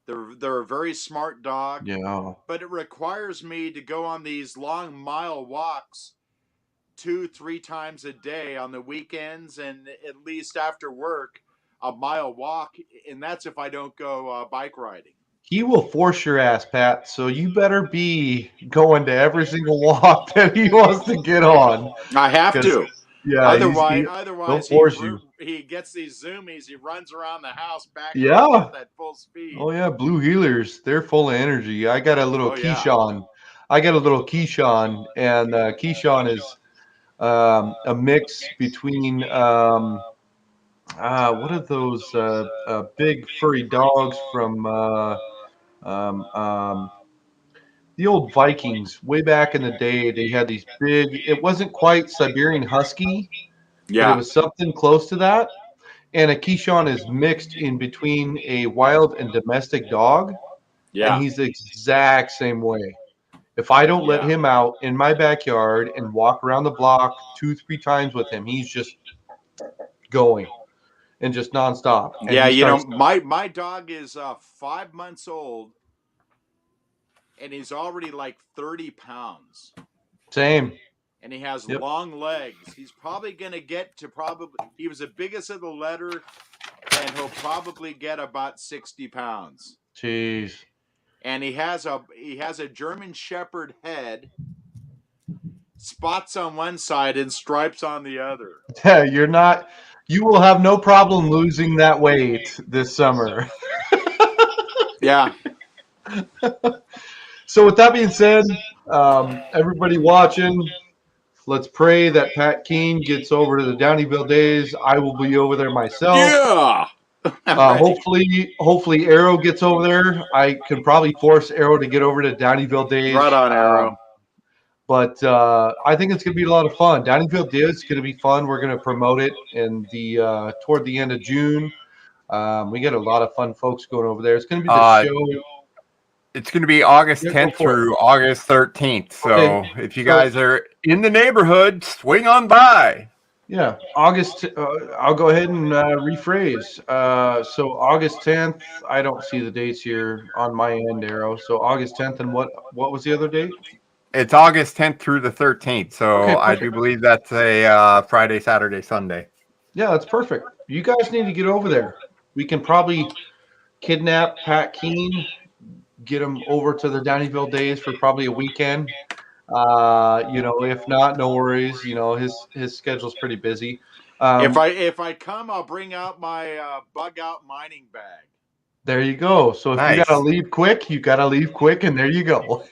They're a very smart dog. Yeah. But it requires me to go on these long mile walks 2-3 times a day on the weekends, and at least after work, a mile walk, and that's if I don't go bike riding. He will force your ass, Pat. So you better be going to every single walk that he wants to get on. I have 'Cause, to. yeah, Otherwise, force you. he gets these zoomies. He runs around the house back and Yeah. forth at full speed. Oh yeah, blue healers. They're full of energy. I got a little Oh, yeah. Keyshawn. And Keyshawn is a mix between what are those big furry dogs from the old Vikings way back in the day? They had these big. It wasn't quite Siberian Husky, but it Yeah. was something close to that. And a Keyshawn is mixed in between a wild and domestic dog, and Yeah. he's the exact same way. If I don't let Yeah. him out in my backyard and walk around the block 2-3 times with him, he's just going and just nonstop. And Yeah, he starts my dog is 5 months old, and he's already like 30 pounds. same. And he has Yep. long legs. He's probably going to get to he was the biggest of the litter, and he'll probably get about 60 pounds. Jeez. And he has a German Shepherd head, spots on one side and stripes on the other. You will have no problem losing that weight this summer. Yeah. So with that being said, everybody watching, let's pray that Pat Keene gets over to the Downeyville days. I will be over there myself. Yeah. Hopefully Arrow gets over there. I can probably force Arrow to get over to Downeyville days. Right on, Arrow. But I think it's going to be a lot of fun. Downeyville days is going to be fun. We're going to promote it in toward the end of June. We got a lot of fun folks going over there. It's going to be the show. It's going to be August Yeah, 10th through August 13th. So Okay. if you guys are in the neighborhood, swing on by. Yeah, August. I'll go ahead and rephrase. So August 10th. I don't see the dates here on my end, Arrow. So August 10th, and what was the other date? It's August 10th through the 13th. So Okay, I do believe that's a Friday, Saturday, Sunday. Yeah, that's perfect. You guys need to get over there. We can probably kidnap Pat Keene, get him over to the Downeyville days for probably a weekend. If not, no worries. His schedule's pretty busy. If I come, I'll bring out my bug out mining bag. There you go. So if you Nice. gotta leave quick, and there you go.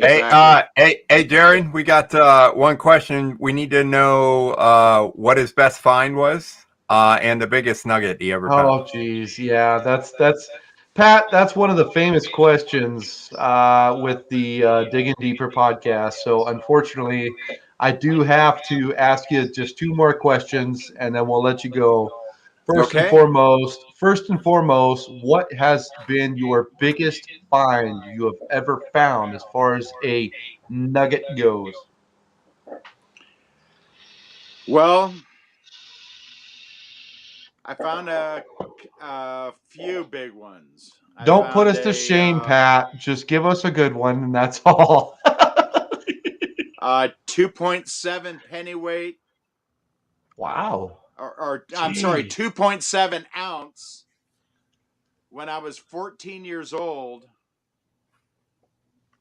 Exactly. Hey, Jaron, we got one question. We need to know what his best find was and the biggest nugget he ever found. Oh, geez, yeah, that's Pat. That's one of the famous questions with the Digging Deeper podcast. So unfortunately, I do have to ask you just 2 more questions, and then we'll let you go. First and foremost, what has been your biggest find you have ever found as far as a nugget goes? Well, I found a few big ones. Don't put us to shame, Pat. Just give us a good one, and that's all. 2.7 pennyweight. Wow. Or I'm sorry, 2.7 ounce. When I was 14 years old,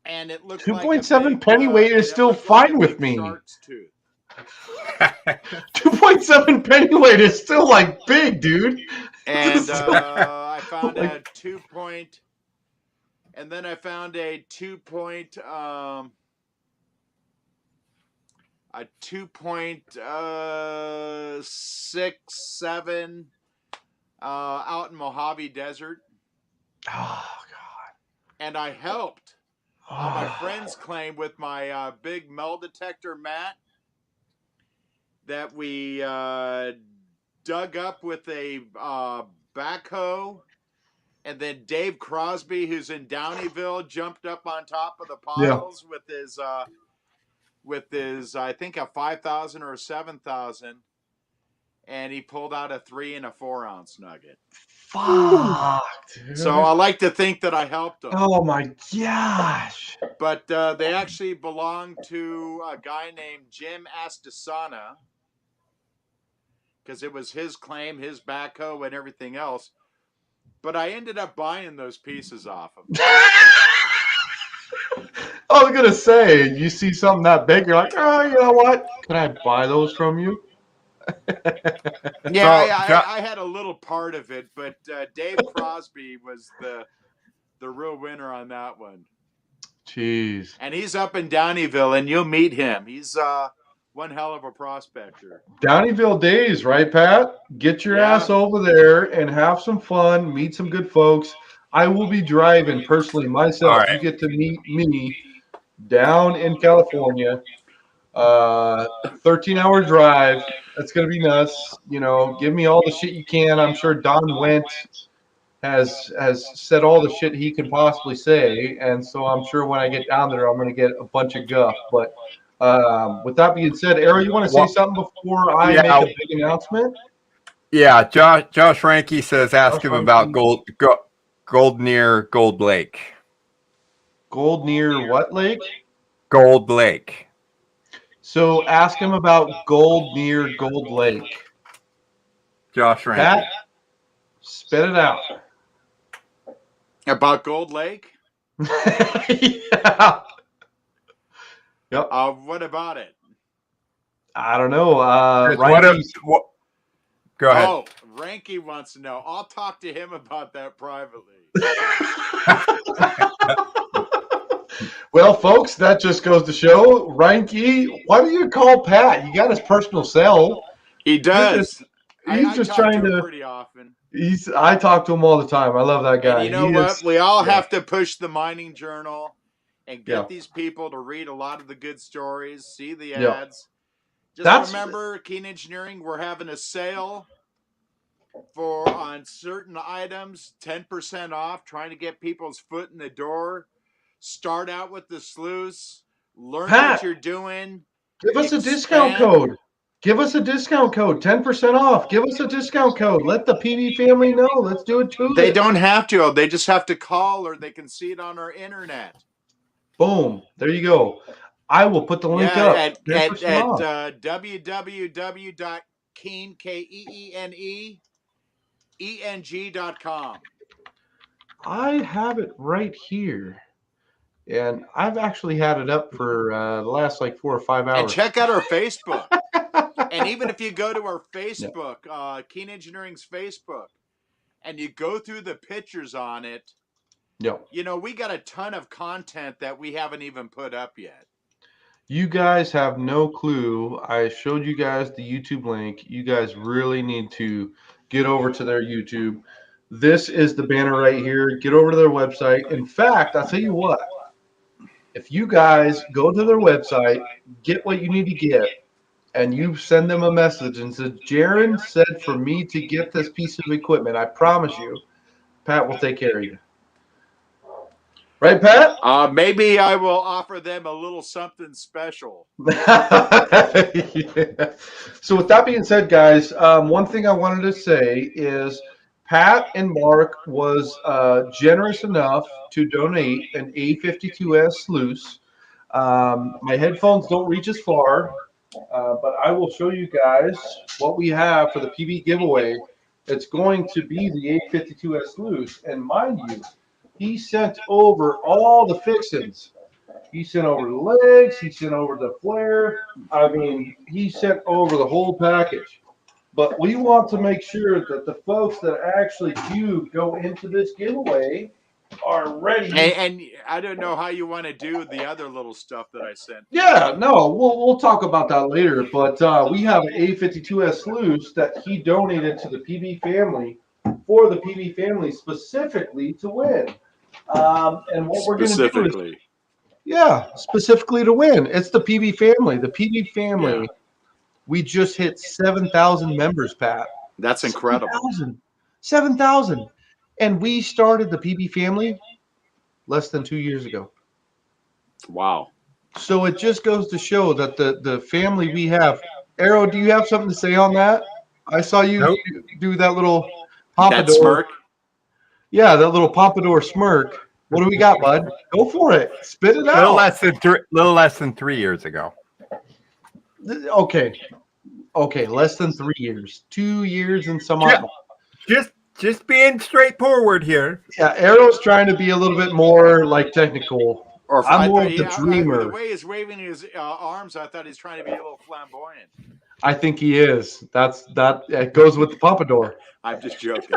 and it looked 2.7 pennyweight is still fine with me. Shark's tooth. 2.7 pennyweight is still like big, dude. And I found Like- a 2 point, and then I found a 2.67 out in Mojave Desert, Oh and I helped God. my friends claim with my big metal detector mat that we dug up with a backhoe, and then Dave Crosby, who's in Downeyville, jumped up on top of the piles with his I think a 5,000 or a 7,000, and he pulled out a 3 and a 4 ounce nugget. Fuck, dude. So I like to think that I helped him. Oh my gosh. But they actually belong to a guy named Jim Astasana, because it was his claim, his backhoe, and everything else. But I ended up buying those pieces off him. I was gonna say, you see something that big, you're like, oh, you know what? Can I buy those from you? Yeah, So, I had a little part of it, but Dave Crosby was the real winner on that one. Jeez. And he's up in Downeyville, and you'll meet him. He's one hell of a prospector. Downeyville days, right, Pat? Get your Yeah. ass over there and have some fun, meet some good folks. I will be driving personally myself. All right. You get to meet me down in California. 13-hour drive. That's gonna be nuts. You know, give me all the shit you can. I'm sure Don Went has said all the shit he can possibly say, and so I'm sure when I get down there, I'm gonna get a bunch of guff. But with that being said, Arrow, you want to say something before I make a big announcement? Yeah, Josh Ranke says ask him about gold near Gold Lake. Gold near what lake? Gold Lake. So ask him about gold near Gold Lake. Josh Ranke. Pat, spit it out. About Gold Lake? Yeah. Yep. What about it? I don't know. Go ahead. Oh, Ranky wants to know. I'll talk to him about that privately. Well, folks, that just goes to show, Ranky, why do you call Pat? You got his personal cell. He does. He's just trying to. Pretty often. I talk to him all the time. I love that guy. And you know what? We all have to push the mining journal and get these people to read a lot of the good stories, see the ads. Just remember, Keene Engineering, we're having a sale on certain items, 10% off, trying to get people's foot in the door. Start out with the sluice. Learn what you're doing. Give us a discount code. Give us a discount code. 10% off. Give us a discount code. Let the PV family know. Let's do it too. They don't have to. They just have to call, or they can see it on our internet. Boom. There you go. I will put the link up. At www.keene.com. I have it right here. And I've actually had it up for the last like 4 or 5 hours. And check out our Facebook. And even if you go to our Facebook, Keene Engineering's Facebook, and you go through the pictures on it, you know, we got a ton of content that we haven't even put up yet. You guys have no clue. I showed you guys the YouTube link. You guys really need to get over to their YouTube. This is the banner right here. Get over to their website. In fact, I'll tell you what. If you guys go to their website, get what you need to get, and you send them a message and say, Jaron said for me to get this piece of equipment, I promise you, Pat will take care of you. Right, Pat? Maybe I will offer them a little something special. Yeah. So with that being said, guys, one thing I wanted to say is Pat and Mark was generous enough to donate an A52S sluice. My headphones don't reach as far, but I will show you guys what we have for the PV giveaway. It's going to be the A52S sluice, and mind you, he sent over all the fixings. He sent over the legs. He sent over the flare. I mean, he sent over the whole package. But we want to make sure that the folks that actually do go into this giveaway are ready. And I don't know how you want to do the other little stuff that I sent. Yeah, no, we'll talk about that later. But we have an A52S sluice that he donated to the PB family for the PB family specifically to win. And what we're going to do is, specifically to win. It's the PB family. The PB family. Yeah. We just hit 7,000 members, Pat. That's incredible. 7,000. And we started the PB family less than 2 years ago. Wow. So it just goes to show that the family we have. Arrow, do you have something to say on that? I saw you do that little pompadour. That smirk? Yeah, that little pompadour smirk. What do we got, bud? Go for it. Spit it out. Little less than 3 years ago. Okay, less than 3 years. 2 years and some odd. Just being straightforward here. Yeah, Arrow's trying to be a little bit more like technical. Or I'm more of the dreamer. The way he's waving his arms, I thought he's trying to be a little flamboyant. I think he is. That goes with the pompadour. I'm just joking.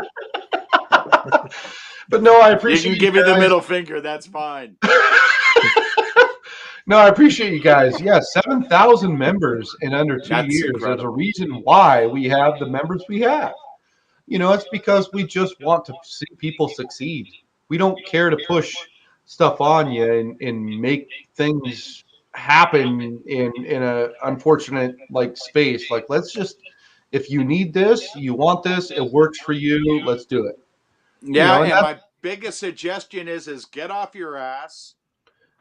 But no, I appreciate you. Can give me the middle finger. That's fine. No, I appreciate you guys. Yeah, 7,000 members in under 2 years. Incredible. There's a reason why we have the members we have. You know, it's because we just want to see people succeed. We don't care to push stuff on you and make things happen in a unfortunate like space. Like, let's just, if you need this, you want this, it works for you, let's do it. Yeah, and my biggest suggestion is get off your ass,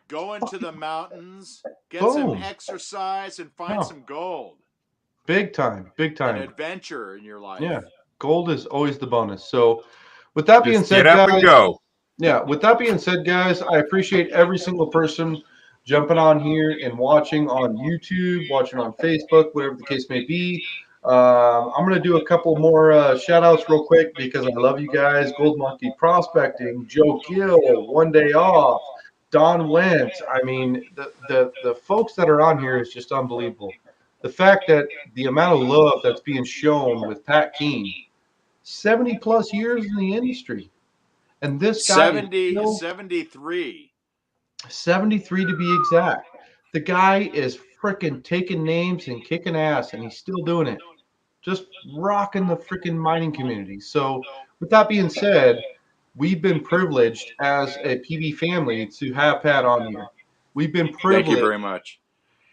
go into the mountains, get some exercise, and find some gold. Big time. An adventure in your life. Yeah, gold is always the bonus. So with that being said, get up and go. Yeah, with that being said, guys, I appreciate every single person jumping on here and watching on YouTube, watching on Facebook, whatever the case may be. I'm going to do a couple more shout outs real quick because I love you guys. Gold Monkey Prospecting, Joe Gill, One Day Off, Don Went. I mean, the folks that are on here is just unbelievable. The fact that the amount of love that's being shown with Pat Keene, 70 plus years in the industry. And this guy 73. 73 to be exact. The guy is freaking taking names and kicking ass, and he's still doing it. Just rocking the freaking mining community. So with that being said, we've been privileged as a PB family to have Pat on here. We've been privileged. Thank you very much.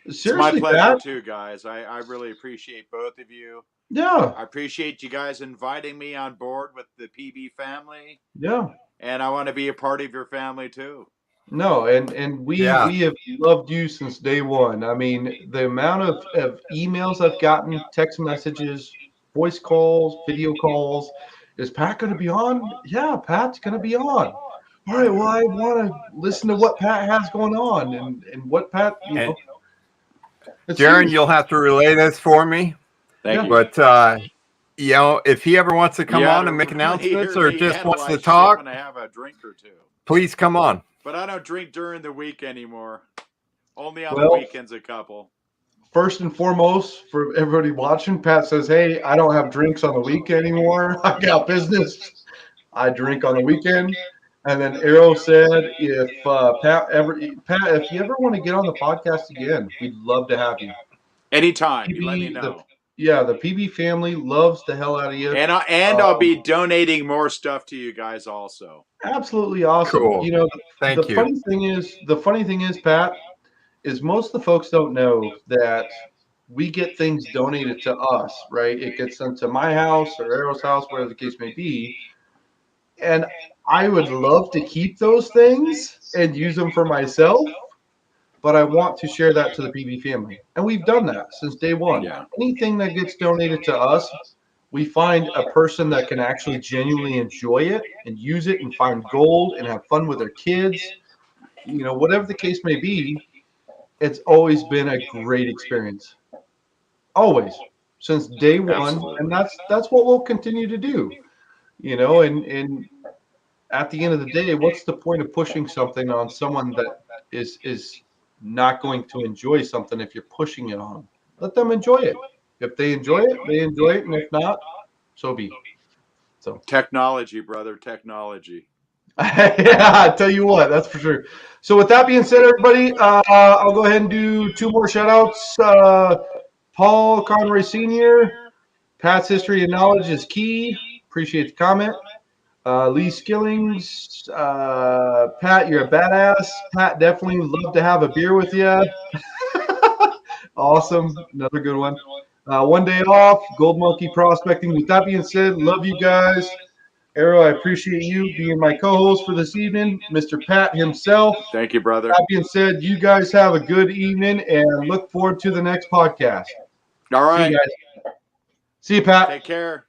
Seriously, it's my pleasure Pat, too, guys. I really appreciate both of you. Yeah. I appreciate you guys inviting me on board with the PB family. Yeah. And I want to be a part of your family too. No, and we have loved you since day one. I mean, the amount of emails I've gotten, text messages, voice calls, video calls. Is Pat going to be on? Yeah, Pat's going to be on. All right, well, I want to listen to what Pat has going on and what Pat, you know. Jaron, you'll have to relay this for me. Thank you. But, you know, if he ever wants to come on and make announcements or just wants to talk, when I have a drink or two. Please come on. But I don't drink during the week anymore. Only on the weekends a couple. First and foremost, for everybody watching, Pat says, hey, I don't have drinks on the weekend anymore. I got business. I drink on the weekend. And then Arrow said, if Pat, if you ever want to get on the podcast again, we'd love to have you. Anytime. You let me know. The PB family loves the hell out of you. And I'll be donating more stuff to you guys also. Absolutely awesome. Cool. You know, Thank you. The funny thing is, Pat, is most of the folks don't know that we get things donated to us, right? It gets sent to my house or Arrow's house, whatever the case may be. And I would love to keep those things and use them for myself, but I want to share that to the PB family. And we've done that since day one. Yeah. Anything that gets donated to us, we find a person that can actually genuinely enjoy it and use it and find gold and have fun with their kids. You know, whatever the case may be, it's always been a great experience. Always. Since day one. Absolutely. And that's what we'll continue to do. You know, and at the end of the day, what's the point of pushing something on someone that is not going to enjoy something if you're pushing it on them. Let them enjoy it. If they enjoy it, they enjoy it, and if not, so be it. So Technology, brother, technology. yeah, I tell you what, that's for sure. So with that being said, everybody, I'll go ahead and do 2 more shout outs. Paul Conroy Sr., Pat's history and knowledge is key. Appreciate the comment. Lee Skillings, Pat, you're a badass. Pat, definitely love to have a beer with you. Awesome. Another good one. 1 day off, Gold Monkey Prospecting. With that being said, love you guys. Arrow, I appreciate you being my co-host for this evening. Mr. Pat himself. Thank you, brother. That being said, you guys have a good evening and look forward to the next podcast. All right. See you guys. See you, Pat. Take care.